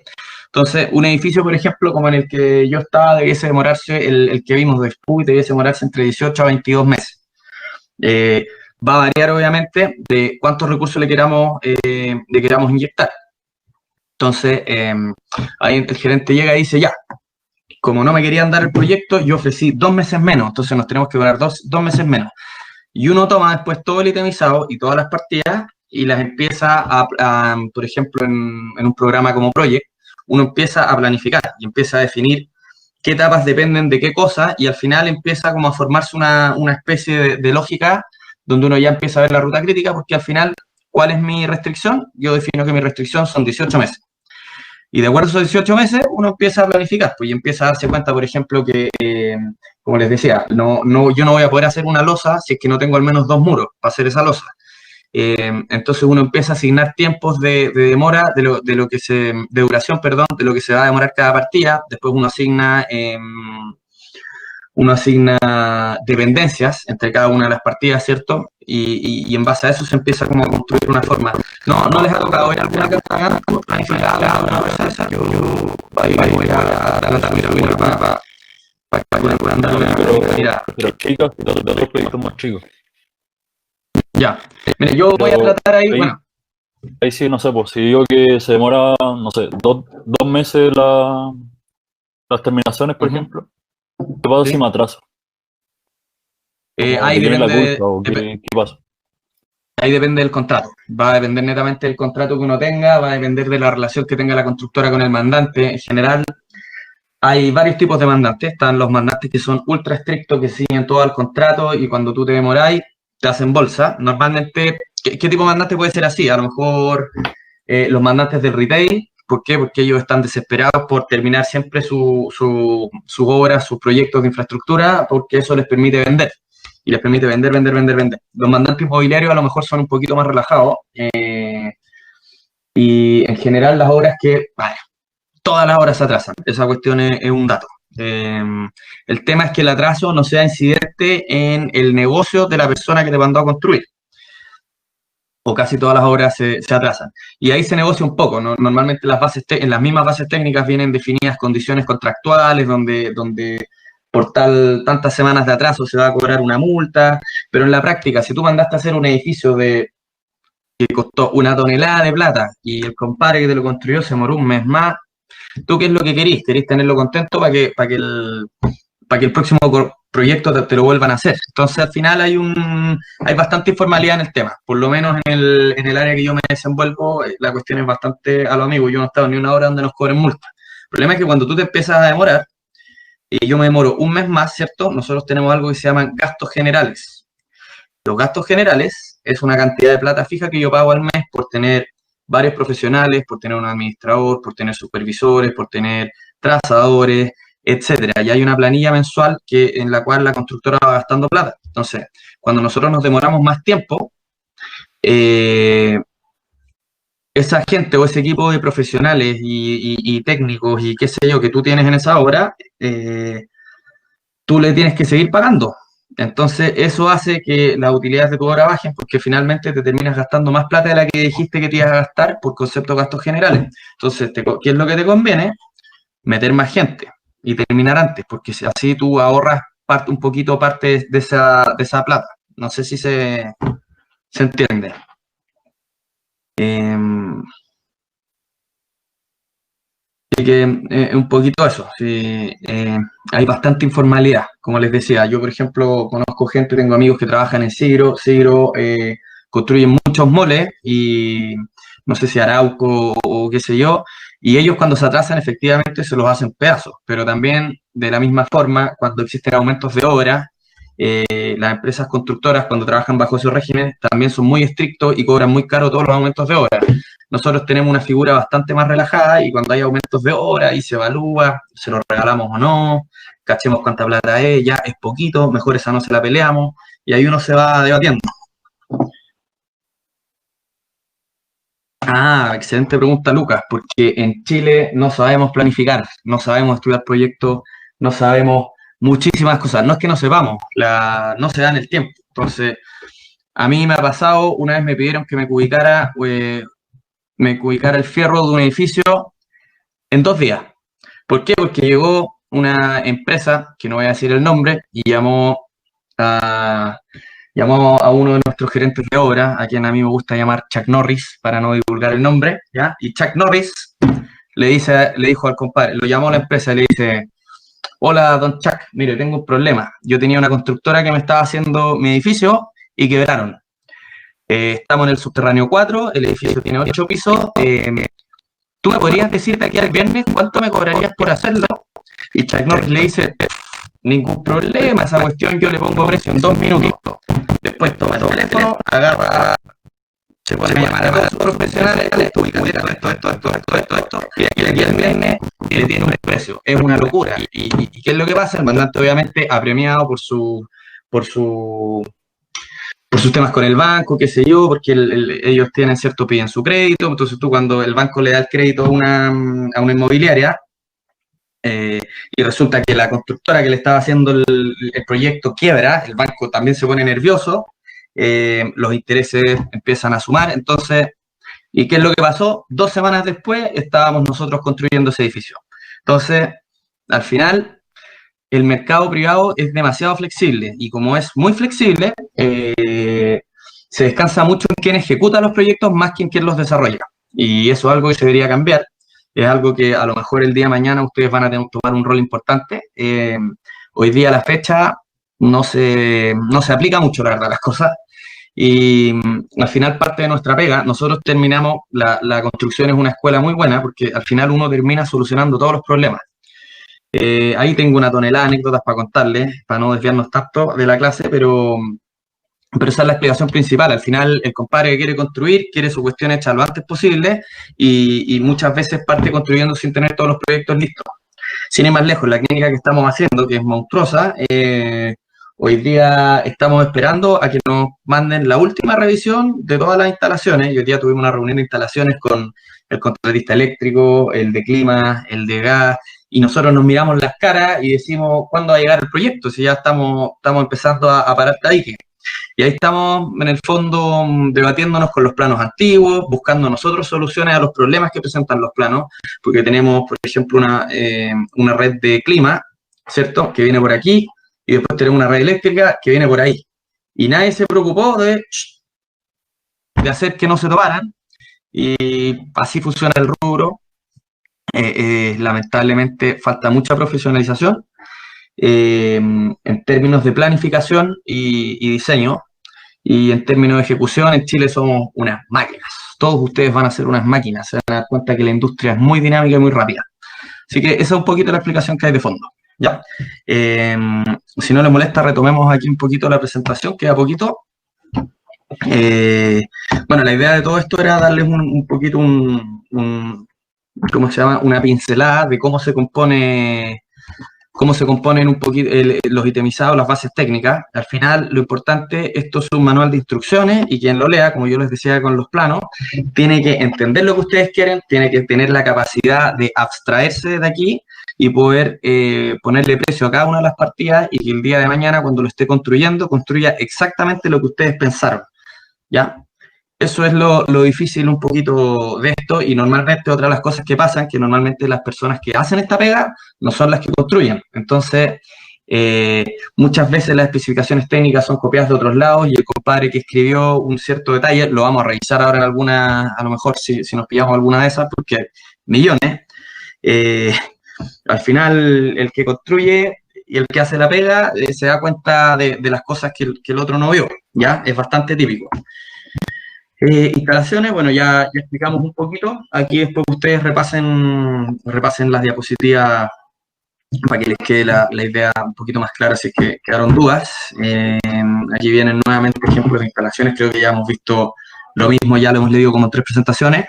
Entonces, un edificio, por ejemplo, como en el que yo estaba, debiese demorarse, el que vimos después, debiese demorarse entre 18 a 22 meses. Va a variar, obviamente, de cuántos recursos le queramos inyectar. Entonces, ahí el gerente llega y dice, ya, como no me querían dar el proyecto, yo ofrecí 2 meses menos, entonces nos tenemos que durar dos meses menos. Y uno toma después todo el itemizado y todas las partidas y las empieza por ejemplo, en un programa como Project, uno empieza a planificar y empieza a definir qué etapas dependen de qué cosa y al final empieza como a formarse una especie de lógica donde uno ya empieza a ver la ruta crítica porque al final, ¿cuál es mi restricción? Yo defino que mi restricción son 18 meses. Y de acuerdo a esos 18 meses, uno empieza a planificar, pues, y empieza a darse cuenta, por ejemplo, que, como les decía, yo no voy a poder hacer una losa si es que no tengo al menos 2 muros para hacer esa losa. Entonces uno empieza a asignar tiempos de demora, de duración, perdón, de lo que se va a demorar cada partida. Después uno asigna dependencias entre cada una de las partidas, ¿cierto? Y en base a eso se empieza como a construir una forma. No les ha tocado ver alguna carta planificada, una cosa de esa. Yo voy a tratar de mira, pero chicas, los proyectos más chicos. Ya. Mire, yo voy a tratar ahí, bueno. Ahí sí, no sé, pues si digo que se demora, no sé, dos meses las terminaciones, por ejemplo, ¿qué pasa si me atraso? Ahí depende, la culpa, ¿o qué pasa? Ahí depende del contrato. Va a depender netamente del contrato que uno tenga, va a depender de la relación que tenga la constructora con el mandante. En general, hay varios tipos de mandantes. Están los mandantes que son ultra estrictos, que siguen todo el contrato y cuando tú te demoráis, te hacen bolsa. Normalmente, ¿qué tipo de mandante puede ser así? A lo mejor los mandantes del retail. ¿Por qué? Porque ellos están desesperados por terminar siempre sus obras, sus proyectos de infraestructura, porque eso les permite vender. Y les permite vender. Los mandantes inmobiliarios a lo mejor son un poquito más relajados. Y en general las obras todas las obras se atrasan. Esa cuestión es un dato. El tema es que el atraso no sea incidente en el negocio de la persona que te mandó a construir. O casi todas las obras se atrasan. Y ahí se negocia un poco, ¿no? Normalmente en las mismas bases técnicas vienen definidas condiciones contractuales donde por tantas semanas de atraso se va a cobrar una multa, pero en la práctica, si tú mandaste a hacer un edificio que costó 1 tonelada de plata y el compadre que te lo construyó se demoró un mes más, ¿tú qué es lo que querís? ¿Querís tenerlo contento para que el próximo proyecto te lo vuelvan a hacer? Entonces, al final hay bastante informalidad en el tema. Por lo menos en el área que yo me desenvuelvo, la cuestión es bastante a lo amigo. Yo no he estado ni una hora donde nos cobren multa. El problema es que cuando tú te empiezas a demorar, y yo me demoro un mes más, ¿cierto? Nosotros tenemos algo que se llaman gastos generales. Los gastos generales es una cantidad de plata fija que yo pago al mes por tener varios profesionales, por tener un administrador, por tener supervisores, por tener trazadores, etcétera. Y hay una planilla mensual en la cual la constructora va gastando plata. Entonces, cuando nosotros nos demoramos más tiempo, esa gente o ese equipo de profesionales y técnicos y qué sé yo que tú tienes en esa obra, tú le tienes que seguir pagando. Entonces, eso hace que las utilidades de tu obra bajen porque finalmente te terminas gastando más plata de la que dijiste que te ibas a gastar por concepto de gastos generales. Entonces, ¿qué es lo que te conviene? Meter más gente y terminar antes, porque así tú ahorras un poquito parte de esa plata. No sé si se entiende. Así que un poquito eso, sí, hay bastante informalidad, como les decía. Yo, por ejemplo, conozco gente, tengo amigos que trabajan en Sigro. Sigro construyen muchos moles y no sé si Arauco o qué sé yo, y ellos cuando se atrasan efectivamente se los hacen pedazos, pero también de la misma forma, cuando existen aumentos de obra, las empresas constructoras cuando trabajan bajo esos regímenes también son muy estrictos y cobran muy caro todos los aumentos de obra. Nosotros tenemos una figura bastante más relajada y cuando hay aumentos de hora y se evalúa, se lo regalamos o no, cachemos cuánta plata es, ya es poquito, mejor esa no se la peleamos y ahí uno se va debatiendo. Ah, excelente pregunta, Lucas, porque en Chile no sabemos planificar, no sabemos estudiar proyectos, no sabemos muchísimas cosas. No es que no sepamos, no se da en el tiempo. Entonces, a mí me ha pasado, una vez me pidieron que me cubicara el fierro de un edificio en 2 días. ¿Por qué? Porque llegó una empresa, que no voy a decir el nombre, y llamó a uno de nuestros gerentes de obra, a quien a mí me gusta llamar Chuck Norris, para no divulgar el nombre, ¿ya? Y Chuck Norris le dijo al compadre, lo llamó a la empresa y le dice, hola, don Chuck, mire, tengo un problema. Yo tenía una constructora que me estaba haciendo mi edificio y quebraron. Estamos en el subterráneo 4, el edificio tiene 8 pisos. ¿Tú me podrías decir de aquí al viernes cuánto me cobrarías por hacerlo? Y Chuck Norris le dice, ningún problema, esa cuestión yo le pongo precio en 2 minutos. Después toma el teléfono, agarra, se pone a llamar a todos sus profesionales, esto, y aquí el viernes le tiene un precio. Es una locura. ¿Y qué es lo que pasa? El mandante obviamente apremiado por sus temas con el banco, qué sé yo, porque ellos tienen cierto piden su crédito, entonces tú cuando el banco le da el crédito a una inmobiliaria, y resulta que la constructora que le estaba haciendo el proyecto quiebra, el banco también se pone nervioso, los intereses empiezan a sumar, entonces, ¿y qué es lo que pasó? 2 semanas después estábamos nosotros construyendo ese edificio. Entonces, al final, el mercado privado es demasiado flexible y como es muy flexible, se descansa mucho en quien ejecuta los proyectos más que en quien los desarrolla. Y eso es algo que se debería cambiar. Es algo que a lo mejor el día de mañana ustedes van a tener que tomar un rol importante. Hoy día a la fecha no se aplica mucho, la verdad, las cosas. Y al final parte de nuestra pega, nosotros terminamos, la construcción es una escuela muy buena porque al final uno termina solucionando todos los problemas. Ahí tengo una tonelada de anécdotas para contarles, para no desviarnos tanto de la clase, pero esa es la explicación principal. Al final, el compadre que quiere construir, quiere su cuestión hecha lo antes posible y muchas veces parte construyendo sin tener todos los proyectos listos. Sin ir más lejos, la clínica que estamos haciendo, que es monstruosa, hoy día estamos esperando a que nos manden la última revisión de todas las instalaciones. Y hoy día tuvimos una reunión de instalaciones con el contratista eléctrico, el de clima, el de gas, y nosotros nos miramos las caras y decimos, ¿cuándo va a llegar el proyecto? Si ya estamos empezando a parar tabique. Y ahí estamos, en el fondo, debatiéndonos con los planos antiguos, buscando nosotros soluciones a los problemas que presentan los planos, porque tenemos, por ejemplo, una red de clima, ¿cierto?, que viene por aquí, y después tenemos una red eléctrica que viene por ahí. Y nadie se preocupó de hacer que no se toparan, y así funciona el rubro. Lamentablemente falta mucha profesionalización en términos de planificación y diseño, y en términos de ejecución. En Chile somos unas máquinas. Todos ustedes van a ser unas máquinas. Se van a dar cuenta que la industria es muy dinámica y muy rápida. Así que esa es un poquito la explicación que hay de fondo. ¿Ya? Si no les molesta, retomemos aquí un poquito la presentación, queda poquito. Bueno, la idea de todo esto era darles un poquito ¿cómo se llama? Una pincelada de cómo se componen un poquito los itemizados, las bases técnicas. Al final, lo importante, esto es un manual de instrucciones y quien lo lea, como yo les decía con los planos, tiene que entender lo que ustedes quieren, tiene que tener la capacidad de abstraerse de aquí y poder ponerle precio a cada una de las partidas y que el día de mañana, cuando lo esté construyendo, construya exactamente lo que ustedes pensaron, ¿ya? Eso es lo difícil un poquito de esto, y normalmente otra de las cosas que pasan, que normalmente las personas que hacen esta pega no son las que construyen. Entonces, Muchas veces las especificaciones técnicas son copiadas de otros lados y el compadre que escribió un cierto detalle, lo vamos a revisar ahora en alguna, a lo mejor si nos pillamos alguna de esas, porque millones. Al final, el que construye y el que hace la pega se da cuenta de las cosas que el otro no vio, ¿ya? Es bastante típico. Instalaciones, bueno, ya explicamos un poquito. Aquí después ustedes repasen las diapositivas para que les quede la idea un poquito más clara si es que quedaron dudas. Aquí vienen nuevamente ejemplos de instalaciones, creo que ya hemos visto lo mismo, ya lo hemos leído como en 3 presentaciones.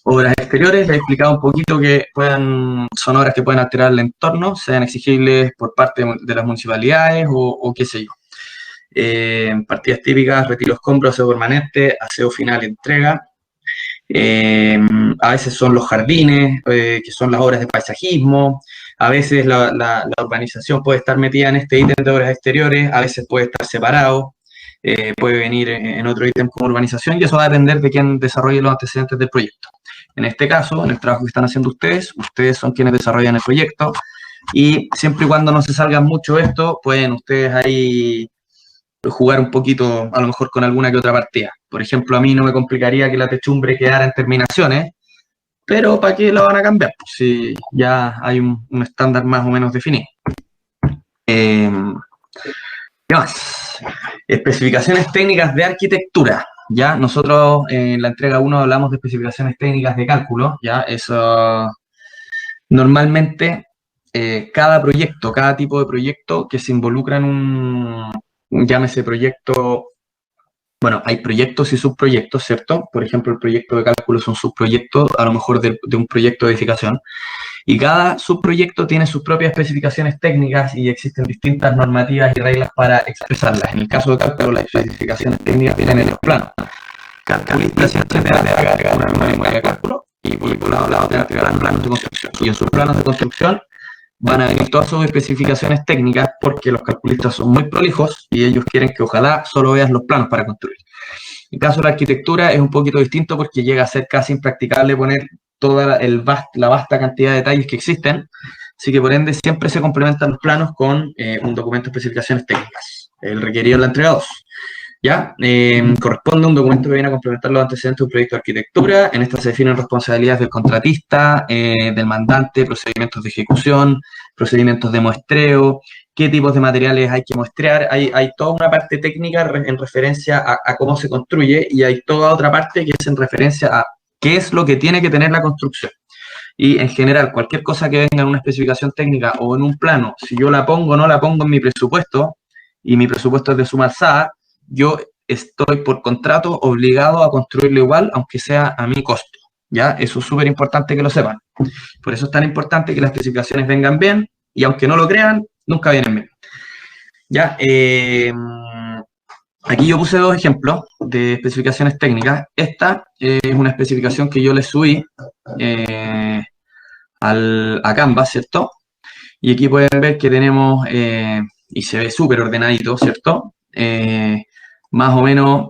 Obras exteriores, les he explicado un poquito que son obras que pueden alterar el entorno, sean exigibles por parte de las municipalidades o qué sé yo. Partidas típicas, retiro escombros, aseo permanente, aseo final y entrega. A veces son los jardines, que son las obras de paisajismo. A veces la urbanización puede estar metida en este ítem de obras exteriores, a veces puede estar separado, puede venir en otro ítem como urbanización, y eso va a depender de quién desarrolle los antecedentes del proyecto. En este caso, en el trabajo que están haciendo ustedes son quienes desarrollan el proyecto, y siempre y cuando no se salgan mucho esto, pueden ustedes ahí jugar un poquito, a lo mejor con alguna que otra partida. Por ejemplo, a mí no me complicaría que la techumbre quedara en terminaciones, pero ¿para qué la van a cambiar? Pues si ya hay un estándar más o menos definido. ¿Qué más? Especificaciones técnicas de arquitectura. Ya nosotros en la entrega 1 hablamos de especificaciones técnicas de cálculo, ya eso normalmente cada proyecto, cada tipo de proyecto que se involucra en llámese proyecto, bueno, hay proyectos y subproyectos, ¿cierto? Por ejemplo, el proyecto de cálculo es un subproyecto, a lo mejor de un proyecto de edificación, y cada subproyecto tiene sus propias especificaciones técnicas y existen distintas normativas y reglas para expresarlas. En el caso de cálculo, las especificaciones técnicas vienen en los planos. Calculista siempre te va a agregar una memoria de cálculo y por lado te va a agregar planos de construcción. Y en sus planos de construcción van a venir todas sus especificaciones técnicas porque los calculistas son muy prolijos y ellos quieren que ojalá solo veas los planos para construir. En el caso de la arquitectura es un poquito distinto porque llega a ser casi impracticable poner toda la vasta cantidad de detalles que existen, así que por ende siempre se complementan los planos con un documento de especificaciones técnicas, el requerido en la entrega 2. ¿Ya? Corresponde a un documento que viene a complementar los antecedentes de un proyecto de arquitectura. En esta se definen responsabilidades del contratista, del mandante, procedimientos de ejecución, procedimientos de muestreo, qué tipos de materiales hay que muestrear. Hay toda una parte técnica en referencia a cómo se construye y hay toda otra parte que es en referencia a qué es lo que tiene que tener la construcción. Y en general, cualquier cosa que venga en una especificación técnica o en un plano, si yo la pongo o no la pongo en mi presupuesto, y mi presupuesto es de suma alzada, yo estoy por contrato obligado a construirlo igual, aunque sea a mi costo, ¿ya? Eso es súper importante que lo sepan. Por eso es tan importante que las especificaciones vengan bien, y aunque no lo crean, nunca vienen bien. ¿Ya? Aquí yo puse 2 ejemplos de especificaciones técnicas. Esta es una especificación que yo le subí a Canva, ¿cierto? Y aquí pueden ver que tenemos, y se ve súper ordenadito, ¿cierto? Más o menos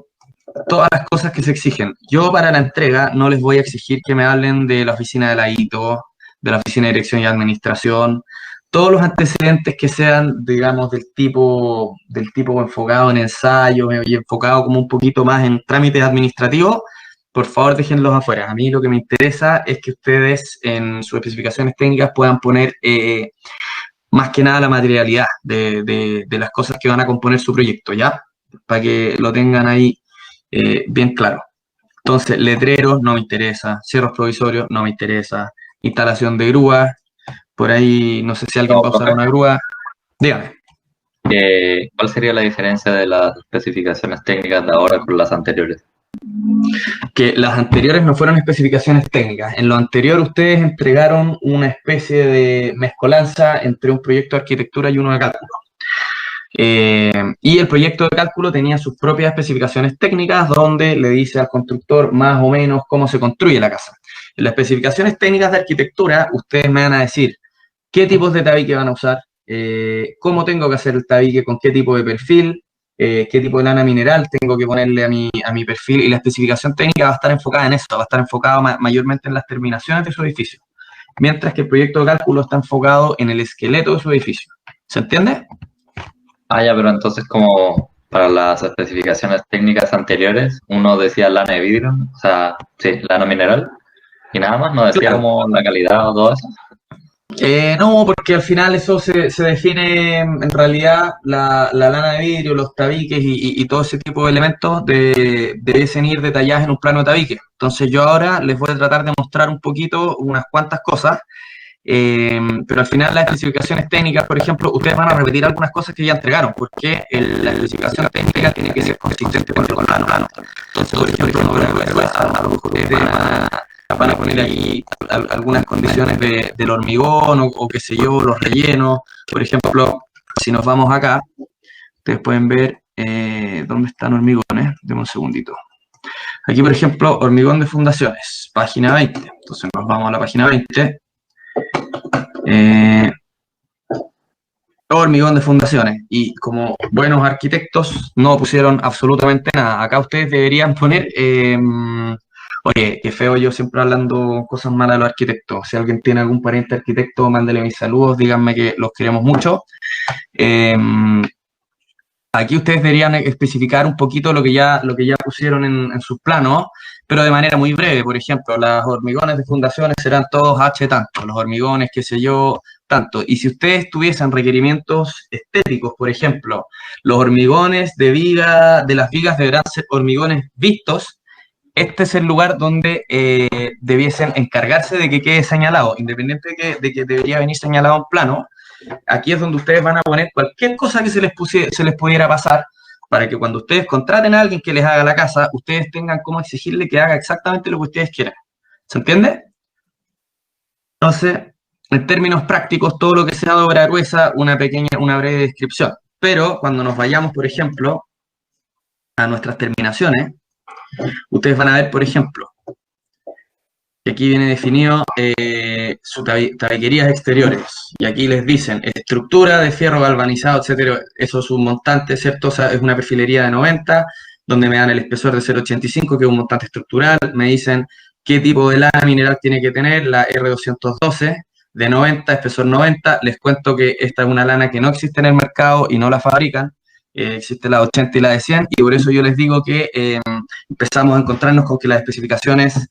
todas las cosas que se exigen. Yo para la entrega no les voy a exigir que me hablen de la oficina de la ITO, de la oficina de dirección y administración, todos los antecedentes que sean, digamos, del tipo enfocado en ensayos y enfocado como un poquito más en trámites administrativos, por favor déjenlos afuera. A mí lo que me interesa es que ustedes en sus especificaciones técnicas puedan poner más que nada la materialidad de las cosas que van a componer su proyecto, ¿ya? Para que lo tengan ahí bien claro. Entonces, letreros no me interesa, cierros provisorios no me interesa, instalación de grúas, por ahí no sé si alguien va a usar una grúa. Dígame. ¿Cuál sería la diferencia de las especificaciones técnicas de ahora con las anteriores? Que las anteriores no fueron especificaciones técnicas. En lo anterior ustedes entregaron una especie de mezcolanza entre un proyecto de arquitectura y uno de cálculo. Y el proyecto de cálculo tenía sus propias especificaciones técnicas donde le dice al constructor más o menos cómo se construye la casa. En las especificaciones técnicas de arquitectura ustedes me van a decir qué tipos de tabique van a usar, cómo tengo que hacer el tabique, con qué tipo de perfil, qué tipo de lana mineral tengo que ponerle a mi perfil, y la especificación técnica va a estar enfocada en eso, va a estar enfocada mayormente en las terminaciones de su edificio. mientras que el proyecto de cálculo está enfocado en el esqueleto de su edificio. ¿Se entiende? Ah, ya, pero entonces como para las especificaciones técnicas anteriores, uno decía lana de vidrio, o sea, sí, lana mineral, y nada más, no decía Claro. como la calidad o todo eso. No, porque al final eso se define en realidad la lana de vidrio, los tabiques y todo ese tipo de elementos debiesen ir detallados en un plano de tabique. Entonces yo ahora les voy a tratar de mostrar un poquito unas cuantas cosas, pero al final las especificaciones técnicas, por ejemplo, ustedes van a repetir algunas cosas que ya entregaron, porque la especificación técnica tiene que ser consistente con el plano. Entonces, por ejemplo, no a lo mejor ustedes van a poner aquí algunas condiciones del hormigón o qué sé yo, los rellenos. Por ejemplo, si nos vamos acá, ustedes pueden ver dónde están hormigones. Deme un segundito. Aquí, por ejemplo, hormigón de fundaciones, página 20. Entonces nos vamos a la página 20. Hormigón de fundaciones. Y como buenos arquitectos no pusieron absolutamente nada. Acá ustedes deberían poner... oye, qué feo yo siempre hablando cosas malas de los arquitectos. Si alguien tiene algún pariente arquitecto, mándele mis saludos, díganme que los queremos mucho. Aquí ustedes deberían especificar un poquito lo que ya pusieron en sus planos, pero de manera muy breve. Por ejemplo, los hormigones de fundaciones serán todos H tanto, los hormigones, qué sé yo, tanto. Y si ustedes tuviesen requerimientos estéticos, por ejemplo, los hormigones de las vigas deberán ser hormigones vistos. Este es el lugar donde debiesen encargarse de que quede señalado, independiente de que debería venir señalado en plano. Aquí es donde ustedes van a poner cualquier cosa que se les pudiera pasar para que cuando ustedes contraten a alguien que les haga la casa, ustedes tengan cómo exigirle que haga exactamente lo que ustedes quieran. ¿Se entiende? Entonces, en términos prácticos, todo lo que sea de obra gruesa, una breve descripción. Pero cuando nos vayamos, por ejemplo, a nuestras terminaciones, ustedes van a ver, por ejemplo, que aquí viene definido sus tabiquerías exteriores. Y aquí les dicen estructura de fierro galvanizado, etcétera. Eso es un montante, ¿cierto? O sea, es una perfilería de 90, donde me dan el espesor de 0,85, que es un montante estructural. Me dicen qué tipo de lana mineral tiene que tener, la R212 de 90, espesor 90. Les cuento que esta es una lana que no existe en el mercado y no la fabrican. Existe la 80 y la de 100, y por eso yo les digo que empezamos a encontrarnos con que las especificaciones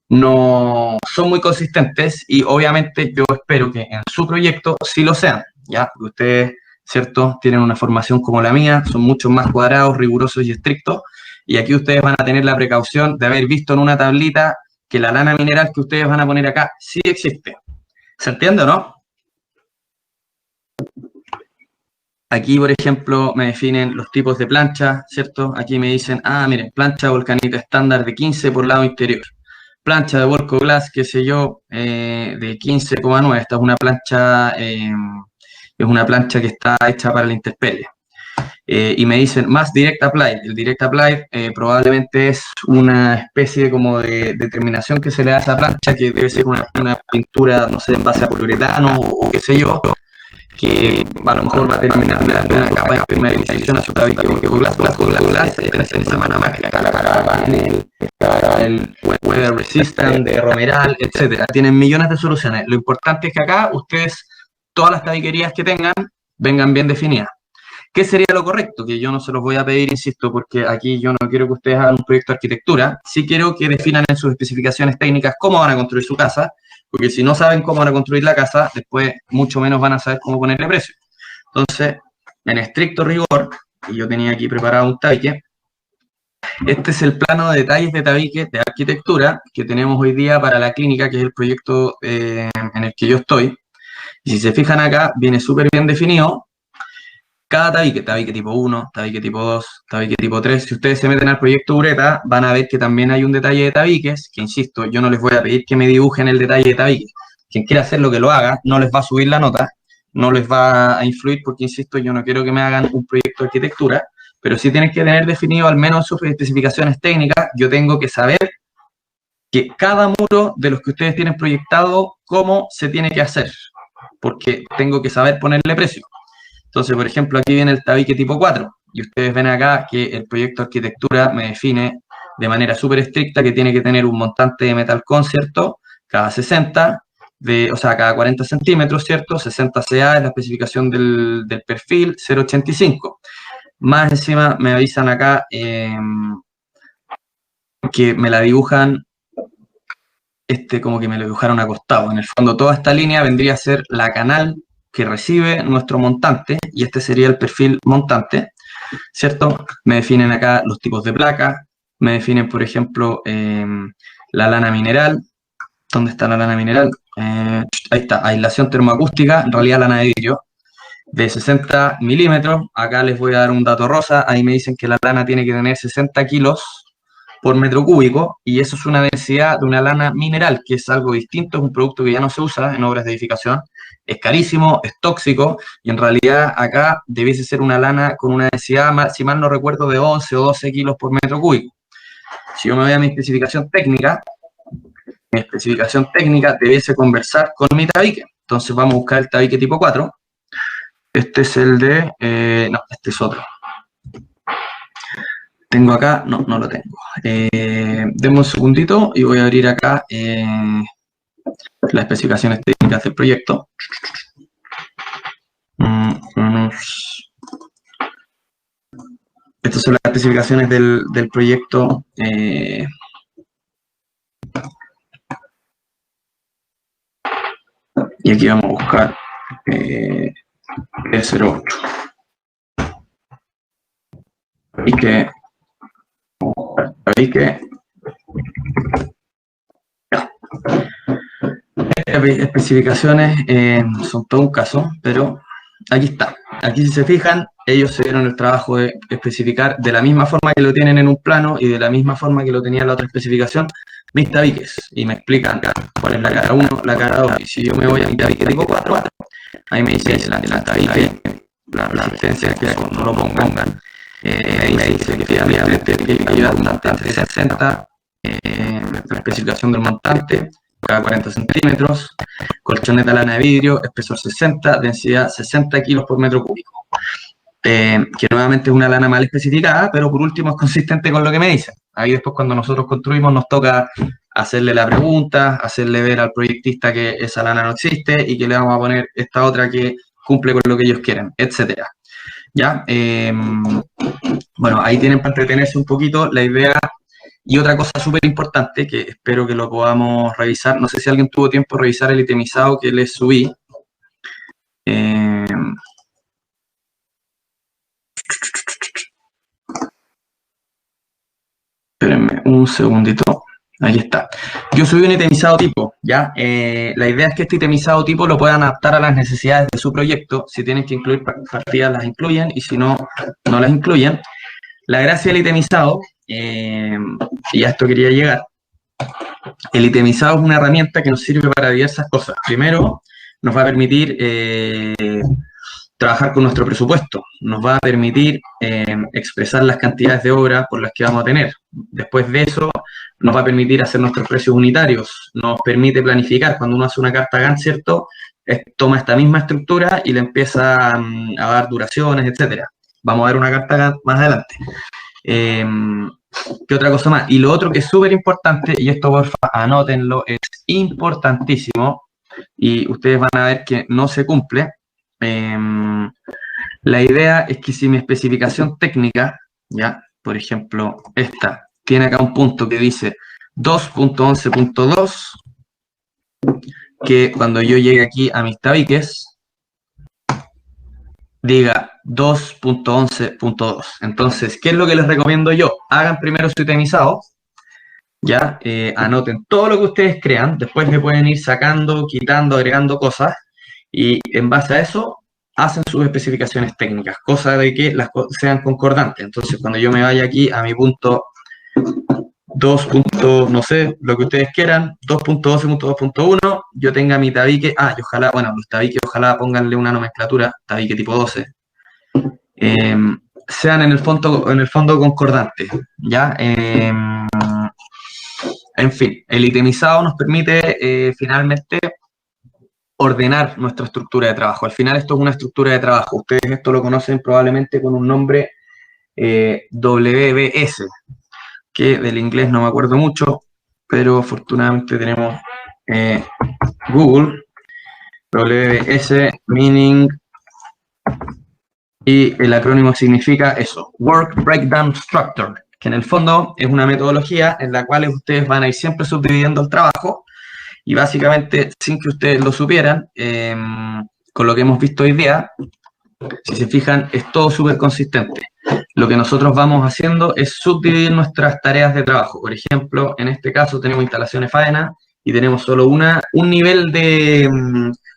no son muy consistentes y obviamente yo espero que en su proyecto sí lo sean, ¿ya? Porque ustedes, ¿cierto?, tienen una formación como la mía, son mucho más cuadrados, rigurosos y estrictos, y aquí ustedes van a tener la precaución de haber visto en una tablita que la lana mineral que ustedes van a poner acá sí existe. ¿Se entiende o no? Aquí, por ejemplo, me definen los tipos de plancha, ¿cierto? Aquí me dicen, miren, plancha volcanita estándar de 15 por lado interior. Plancha de Volco Glass, qué sé yo, de 15,9. Esta es una plancha que está hecha para la intemperie. Y me dicen más Direct Applied. El Direct Applied probablemente es una especie como de terminación que se le da a esa plancha, que debe ser una pintura, no sé, en base a poliuretano o qué sé yo, que a lo mejor va a terminar una capa de primerización a su tabique Glass, en semana más el Weather Resistant de Romeral, etcétera. Tienen millones de soluciones. Lo importante es que acá ustedes, todas las tabiquerías que tengan, vengan bien definidas. ¿Qué sería lo correcto? Que yo no se los voy a pedir, insisto, porque aquí yo no quiero que ustedes hagan un proyecto de arquitectura. Sí quiero que definan en sus especificaciones técnicas cómo van a construir su casa, porque si no saben cómo van a construir la casa, después mucho menos van a saber cómo ponerle precio. Entonces, en estricto rigor, y yo tenía aquí preparado un tabique, este es el plano de detalles de tabique de arquitectura que tenemos hoy día para la clínica, que es el proyecto en el que yo estoy. Y si se fijan acá, viene súper bien definido cada tabique tipo 1, tabique tipo 2, tabique tipo 3. Si ustedes se meten al proyecto Ureta, van a ver que también hay un detalle de tabiques, que insisto, yo no les voy a pedir que me dibujen el detalle de tabiques. Quien quiera hacer lo que lo haga, no les va a subir la nota, no les va a influir, porque insisto, yo no quiero que me hagan un proyecto de arquitectura, pero sí tienen que tener definido al menos sus especificaciones técnicas. Yo tengo que saber que cada muro de los que ustedes tienen proyectado, cómo se tiene que hacer, porque tengo que saber ponerle precio. Entonces, por ejemplo, aquí viene el tabique tipo 4, y ustedes ven acá que el proyecto de arquitectura me define de manera súper estricta que tiene que tener un montante de metal concierto cada 60, o sea, cada 40 centímetros, ¿cierto? 60 CA es la especificación del perfil, 0,85. Más encima me avisan acá que me la dibujan, como que me lo dibujaron acostado. En el fondo, toda esta línea vendría a ser la canal que recibe nuestro montante, y este sería el perfil montante, ¿cierto? Me definen acá los tipos de placa, me definen, por ejemplo, la lana mineral. ¿Dónde está la lana mineral? Ahí está, aislación termoacústica, en realidad lana de vidrio, de 60 milímetros. Acá les voy a dar un dato rosa, ahí me dicen que la lana tiene que tener 60 kilos por metro cúbico, y eso es una densidad de una lana mineral, que es algo distinto, es un producto que ya no se usa en obras de edificación, es carísimo, es tóxico, y en realidad acá debiese ser una lana con una densidad, si mal no recuerdo, de 11 o 12 kilos por metro cúbico. Si yo me voy a mi especificación técnica debiese conversar con mi tabique. Entonces vamos a buscar el tabique tipo 4. Este es el de... no, este es otro. Tengo acá, no lo tengo. Denme un segundito y voy a abrir acá las especificaciones técnicas del proyecto. Estas son las especificaciones del proyecto. Y aquí vamos a buscar E08. Especificaciones son todo un caso, pero aquí está. Aquí, si se fijan, ellos se dieron el trabajo de especificar de la misma forma que lo tienen en un plano y de la misma forma que lo tenía en la otra especificación, mis tabiques, y me explican cuál es la cara 1, la cara 2, y si yo me voy a mi tabique tipo 4, ahí me dice la tabique, la resistencia que no lo pongan, me dice que finalmente tiene que ayudar un montante de 60, la especificación del montante, cada 40 centímetros, colchoneta lana de vidrio, espesor 60, densidad 60 kilos por metro cúbico. Que nuevamente es una lana mal especificada, pero por último es consistente con lo que me dicen. Ahí después, cuando nosotros construimos, nos toca hacerle la pregunta, hacerle ver al proyectista que esa lana no existe y que le vamos a poner esta otra que cumple con lo que ellos quieren, etcétera. ¿Ya? Bueno, ahí tienen para entretenerse un poquito la idea. Y otra cosa súper importante, que espero que lo podamos revisar, no sé si alguien tuvo tiempo de revisar el itemizado que les subí. Espérenme un segundito. Ahí está. Yo subí un itemizado tipo, ¿ya? La idea es que este itemizado tipo lo puedan adaptar a las necesidades de su proyecto. Si tienen que incluir partidas, las incluyen, y si no, no las incluyen. La gracia del itemizado, y a esto quería llegar, el itemizado es una herramienta que nos sirve para diversas cosas. Primero, nos va a permitir trabajar con nuestro presupuesto, nos va a permitir expresar las cantidades de obra por las que vamos a tener. Después de eso, nos va a permitir hacer nuestros precios unitarios, nos permite planificar. Cuando uno hace una carta Gantt, ¿cierto? Toma esta misma estructura y le empieza a dar duraciones, etcétera. Vamos a ver una carta Gantt más adelante. ¿Qué otra cosa más? Y lo otro que es súper importante, y esto porfa anótenlo, es importantísimo, y ustedes van a ver que no se cumple. La idea es que si mi especificación técnica, ya, por ejemplo, esta, tiene acá un punto que dice 2.11.2, que cuando yo llegue aquí a mis tabiques, diga 2.11.2. Entonces, ¿qué es lo que les recomiendo yo? Hagan primero su itemizado, ya, anoten todo lo que ustedes crean, después me pueden ir sacando, quitando, agregando cosas, y en base a eso hacen sus especificaciones técnicas, cosa de que las sean concordantes. Entonces, cuando yo me vaya aquí a mi punto 2. No sé, lo que ustedes quieran, 2.12.2.1, yo tenga mi tabique, y ojalá, bueno, los tabiques ojalá pónganle una nomenclatura, tabique tipo 12, sean en el fondo concordantes, ¿ya? En fin, el itemizado nos permite finalmente ordenar nuestra estructura de trabajo. Al final esto es una estructura de trabajo. Ustedes esto lo conocen probablemente con un nombre WBS, que del inglés no me acuerdo mucho, pero afortunadamente tenemos Google, WS Meaning, y el acrónimo significa eso, Work Breakdown Structure, que en el fondo es una metodología en la cual ustedes van a ir siempre subdividiendo el trabajo y básicamente, sin que ustedes lo supieran, con lo que hemos visto hoy día, si se fijan, es todo súper consistente. Lo que nosotros vamos haciendo es subdividir nuestras tareas de trabajo. Por ejemplo, en este caso tenemos instalaciones faena y tenemos solo un nivel de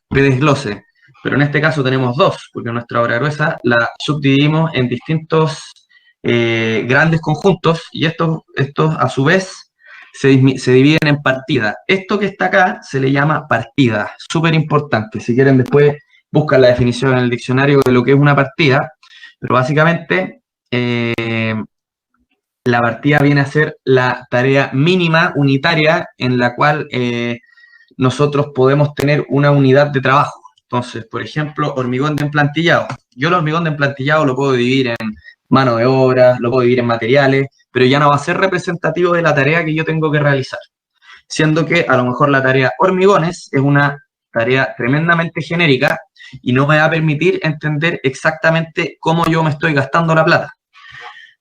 desglose. Pero en este caso tenemos dos, porque nuestra obra gruesa la subdividimos en distintos grandes conjuntos y estos a su vez se dividen en partidas. Esto que está acá se le llama partida, súper importante. Si quieren después buscan la definición en el diccionario de lo que es una partida, pero básicamente la partida viene a ser la tarea mínima unitaria en la cual nosotros podemos tener una unidad de trabajo. Entonces, por ejemplo, hormigón de emplantillado. Yo el hormigón de emplantillado lo puedo dividir en mano de obra, lo puedo dividir en materiales, pero ya no va a ser representativo de la tarea que yo tengo que realizar. Siendo que a lo mejor la tarea hormigones es una tarea tremendamente genérica y no me va a permitir entender exactamente cómo yo me estoy gastando la plata.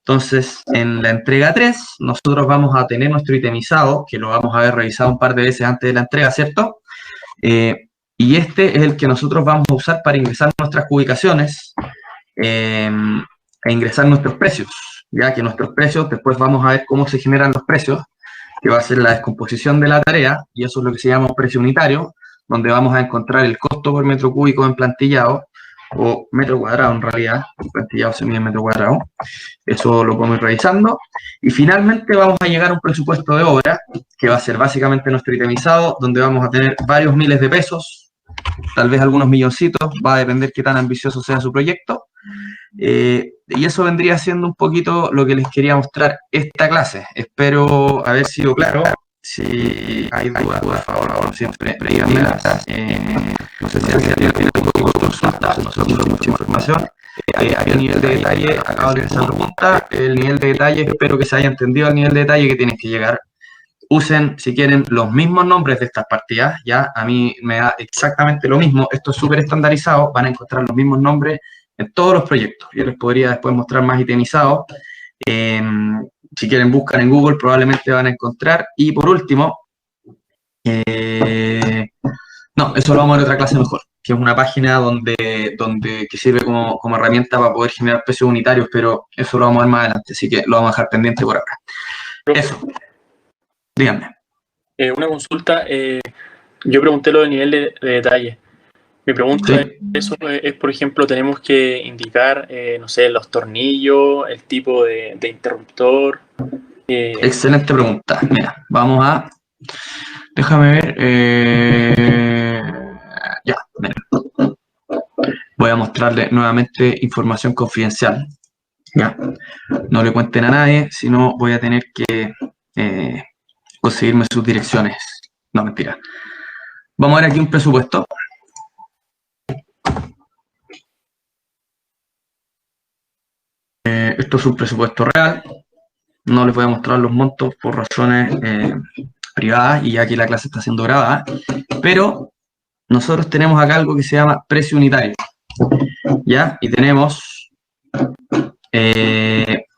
Entonces, en la entrega 3, nosotros vamos a tener nuestro itemizado, que lo vamos a haber revisado un par de veces antes de la entrega, ¿cierto? Y este es el que nosotros vamos a usar para ingresar nuestras ubicaciones e ingresar nuestros precios, ya que nuestros precios, después vamos a ver cómo se generan los precios, que va a ser la descomposición de la tarea, y eso es lo que se llama un precio unitario, donde vamos a encontrar el costo por metro cúbico en plantillado, o metro cuadrado en realidad, el plantillado se mide en metro cuadrado, eso lo podemos ir revisando, y finalmente vamos a llegar a un presupuesto de obra, que va a ser básicamente nuestro itemizado, donde vamos a tener varios miles de pesos, tal vez algunos milloncitos, va a depender qué tan ambicioso sea su proyecto, y eso vendría siendo un poquito lo que les quería mostrar esta clase. Espero haber sido claro. Si hay dudas, por favor, siempre díganmelas. No sé si alguien tiene un poco de consulta, nosotros mucha información. A nivel de detalle, acabo de esa pregunta. El nivel de detalle, espero que se haya entendido el nivel de detalle que tienen que llegar. Usen, si quieren, los mismos nombres de estas partidas, ya a mí me da exactamente lo mismo, esto es súper estandarizado, van a encontrar los mismos nombres en todos los proyectos. Yo les podría después mostrar más itemizados. Si quieren, buscan en Google, probablemente van a encontrar. Y por último, no, eso lo vamos a ver en otra clase mejor, que es una página que sirve como herramienta para poder generar precios unitarios, pero eso lo vamos a ver más adelante, así que lo vamos a dejar pendiente por ahora. Eso. Díganme. Una consulta, yo pregunté lo del nivel de detalle. Mi pregunta es, por ejemplo, tenemos que indicar, no sé, los tornillos, el tipo de interruptor. Excelente pregunta. Mira, vamos a... Déjame ver. Ya, mira. Voy a mostrarle nuevamente información confidencial. Ya. No le cuenten a nadie, sino voy a tener que conseguirme sus direcciones. No, mentira. Vamos a ver aquí un presupuesto. Esto es un presupuesto real. No les voy a mostrar los montos por razones privadas y ya que la clase está siendo grabada. Pero nosotros tenemos acá algo que se llama precio unitario. ¿Ya? Y tenemos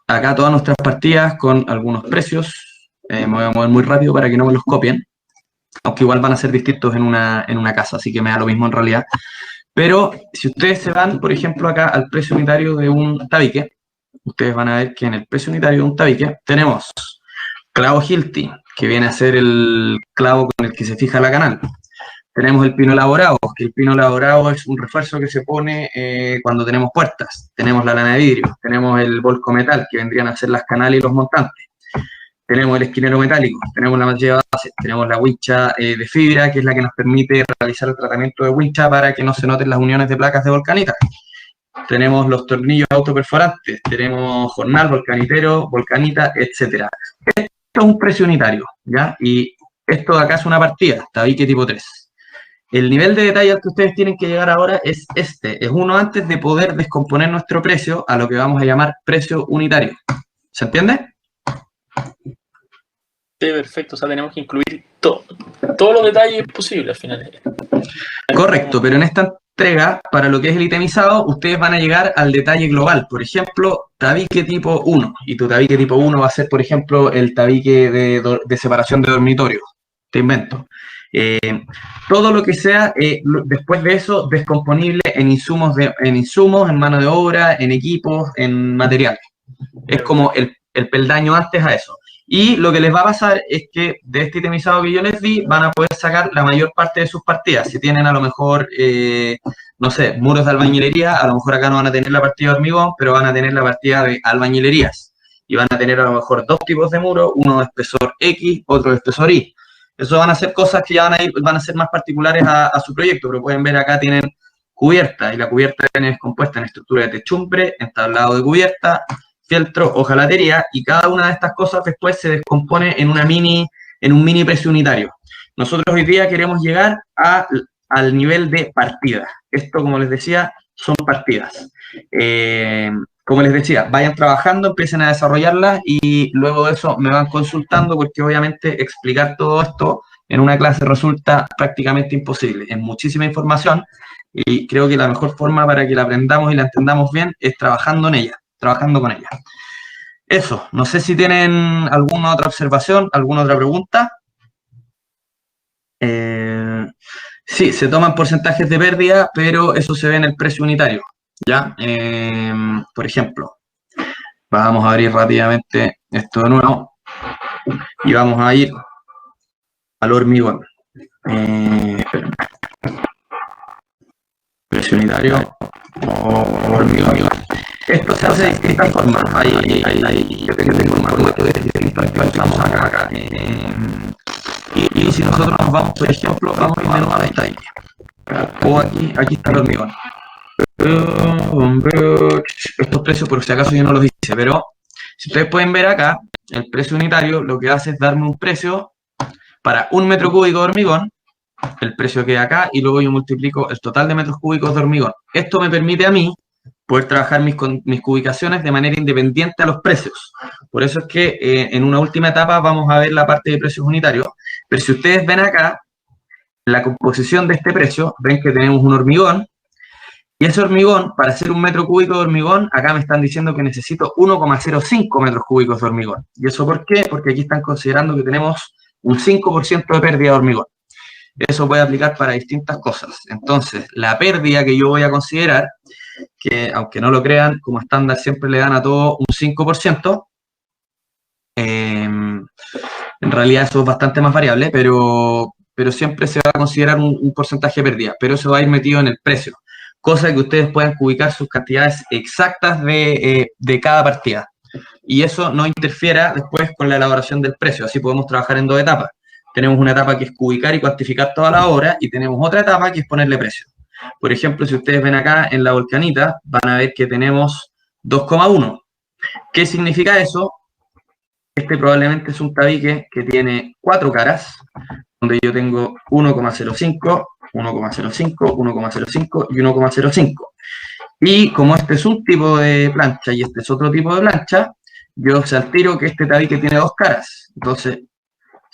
acá todas nuestras partidas con algunos precios. Me voy a mover muy rápido para que no me los copien. Aunque igual van a ser distintos en una casa, así que me da lo mismo en realidad. Pero si ustedes se van, por ejemplo, acá al precio unitario de un tabique, ustedes van a ver que en el precio unitario de un tabique tenemos clavo Hilti, que viene a ser el clavo con el que se fija la canal. Tenemos el pino elaborado, que el pino elaborado es un refuerzo que se pone cuando tenemos puertas. Tenemos la lana de vidrio, tenemos el volco metal, que vendrían a ser las canales y los montantes. Tenemos el esquinero metálico, tenemos la malla de base, tenemos la wincha de fibra, que es la que nos permite realizar el tratamiento de wincha para que no se noten las uniones de placas de volcanita. Tenemos los tornillos autoperforantes, tenemos jornal, volcanitero, volcanita, etc. Esto es un precio unitario, ¿ya? Y esto de acá es una partida, tabique tipo 3. El nivel de detalle al que ustedes tienen que llegar ahora es este, es uno antes de poder descomponer nuestro precio a lo que vamos a llamar precio unitario. ¿Se entiende? Sí, perfecto, o sea, tenemos que incluir todos los detalles posibles al final. Correcto, pero en esta entrega, para lo que es el itemizado, ustedes van a llegar al detalle global. Por ejemplo, tabique tipo 1. Y tu tabique tipo 1 va a ser, por ejemplo, el tabique de separación de dormitorio. Te invento. Todo lo que sea, después de eso, descomponible en insumos, en mano de obra, en equipos, en materiales. Es como el peldaño antes a eso. Y lo que les va a pasar es que de este itemizado que yo les di, van a poder sacar la mayor parte de sus partidas. Si tienen a lo mejor, no sé, muros de albañilería, a lo mejor acá no van a tener la partida de hormigón, pero van a tener la partida de albañilerías. Y van a tener a lo mejor dos tipos de muros, uno de espesor X, otro de espesor Y. Eso van a ser cosas que ya van a ser más particulares a su proyecto, pero pueden ver acá tienen cubierta, y la cubierta es compuesta en estructura de techumbre, entablado de cubierta, fieltro, hojalatería, y cada una de estas cosas después se descompone en un mini precio unitario. Nosotros hoy día queremos llegar al nivel de partida. Esto, como les decía, son partidas. Como les decía, vayan trabajando, empiecen a desarrollarlas y luego de eso me van consultando porque obviamente explicar todo esto en una clase resulta prácticamente imposible. Es muchísima información y creo que la mejor forma para que la aprendamos y la entendamos bien es trabajando en ella, trabajando con ella. Eso, no sé si tienen alguna otra observación, alguna otra pregunta. Sí, se toman porcentajes de pérdida, pero eso se ve en el precio unitario, ¿ya? Por ejemplo, vamos a abrir rápidamente esto de nuevo y vamos a ir al hormigón. Precio unitario o hormigón. Esto se hace de distintas formas. Yo tengo un formato de distintas que usamos acá. Y si nosotros nos vamos, por ejemplo, vamos a ir de nuevo a la taille. O aquí está el hormigón. Estos precios, por si acaso yo no los hice, pero si ustedes pueden ver acá, el precio unitario lo que hace es darme un precio para un metro cúbico de hormigón, el precio que hay acá, y luego yo multiplico el total de metros cúbicos de hormigón. Esto me permite a mí poder trabajar mis cubicaciones de manera independiente a los precios. Por eso es que en una última etapa vamos a ver la parte de precios unitarios. Pero si ustedes ven acá, la composición de este precio, ven que tenemos un hormigón, y ese hormigón, para hacer un metro cúbico de hormigón, acá me están diciendo que necesito 1,05 metros cúbicos de hormigón. ¿Y eso por qué? Porque aquí están considerando que tenemos un 5% de pérdida de hormigón. Eso puede aplicar para distintas cosas. Entonces, la pérdida que yo voy a considerar, que aunque no lo crean, como estándar siempre le dan a todo un 5%, en realidad eso es bastante más variable, pero siempre se va a considerar un porcentaje de pérdida, pero eso va a ir metido en el precio, cosa que ustedes puedan ubicar sus cantidades exactas de cada partida. Y eso no interfiera después con la elaboración del precio, así podemos trabajar en dos etapas. Tenemos una etapa que es cubicar y cuantificar toda la obra y tenemos otra etapa que es ponerle precio. Por ejemplo, si ustedes ven acá en la volcanita, van a ver que tenemos 2,1. ¿Qué significa eso? Este probablemente es un tabique que tiene 4 caras, donde yo tengo 1,05, 1,05, 1,05 y 1,05. Y como este es un tipo de plancha y este es otro tipo de plancha, yo sé al tiro que este tabique tiene 2 caras. Entonces,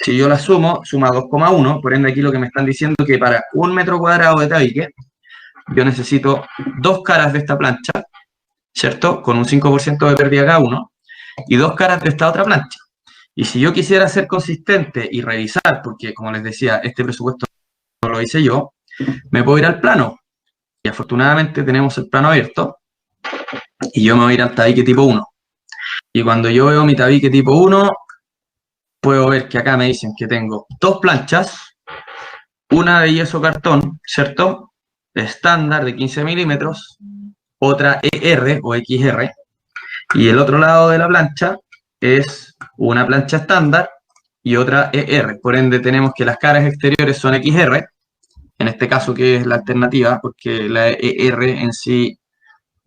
si yo la sumo, suma 2,1, por ende aquí lo que me están diciendo es que para un metro cuadrado de tabique, yo necesito 2 caras de esta plancha, ¿cierto? Con un 5% de pérdida cada uno, y 2 caras de esta otra plancha. Y si yo quisiera ser consistente y revisar, porque como les decía, este presupuesto no lo hice yo, me puedo ir al plano. Y afortunadamente tenemos el plano abierto, y yo me voy a ir al tabique tipo 1. Y cuando yo veo mi tabique tipo 1, puedo ver que acá me dicen que tengo 2 planchas, una de yeso cartón, ¿cierto? Estándar de 15 milímetros, otra ER o XR, y el otro lado de la plancha es una plancha estándar y otra ER. Por ende tenemos que las caras exteriores son XR, en este caso que es la alternativa, porque la ER en sí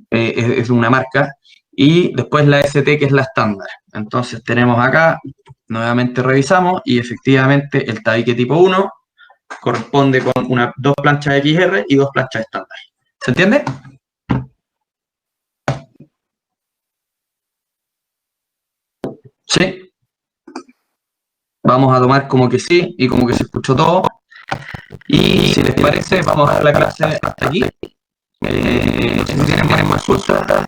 es una marca, y después la ST que es la estándar. Entonces tenemos acá, nuevamente revisamos, y efectivamente el tabique tipo 1 corresponde con dos planchas XR y 2 planchas estándar. ¿Se entiende? Sí. vamos a tomar como que sí y como que se escuchó todo. Y si les parece, vamos a dejar la clase hasta aquí. No sé si tienen más consultas.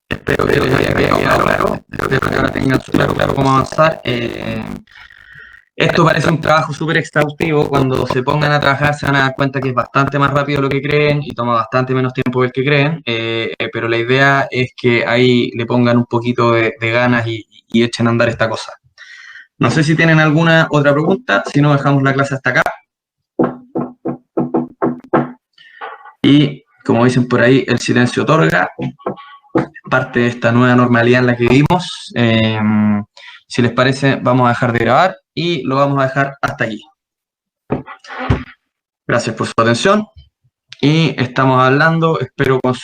Espero que les haya quedado claro. Espero que ahora tengan claro cómo avanzar. Esto parece un trabajo súper exhaustivo. Cuando se pongan a trabajar se van a dar cuenta que es bastante más rápido de lo que creen y toma bastante menos tiempo del que creen. Pero la idea es que ahí le pongan un poquito de ganas y echen a andar esta cosa. No sé si tienen alguna otra pregunta. Si no, dejamos la clase hasta acá. Y como dicen por ahí, el silencio otorga. Parte de esta nueva normalidad en la que vivimos. Si les parece, vamos a dejar de grabar y lo vamos a dejar hasta aquí. Gracias por su atención y estamos hablando, espero con su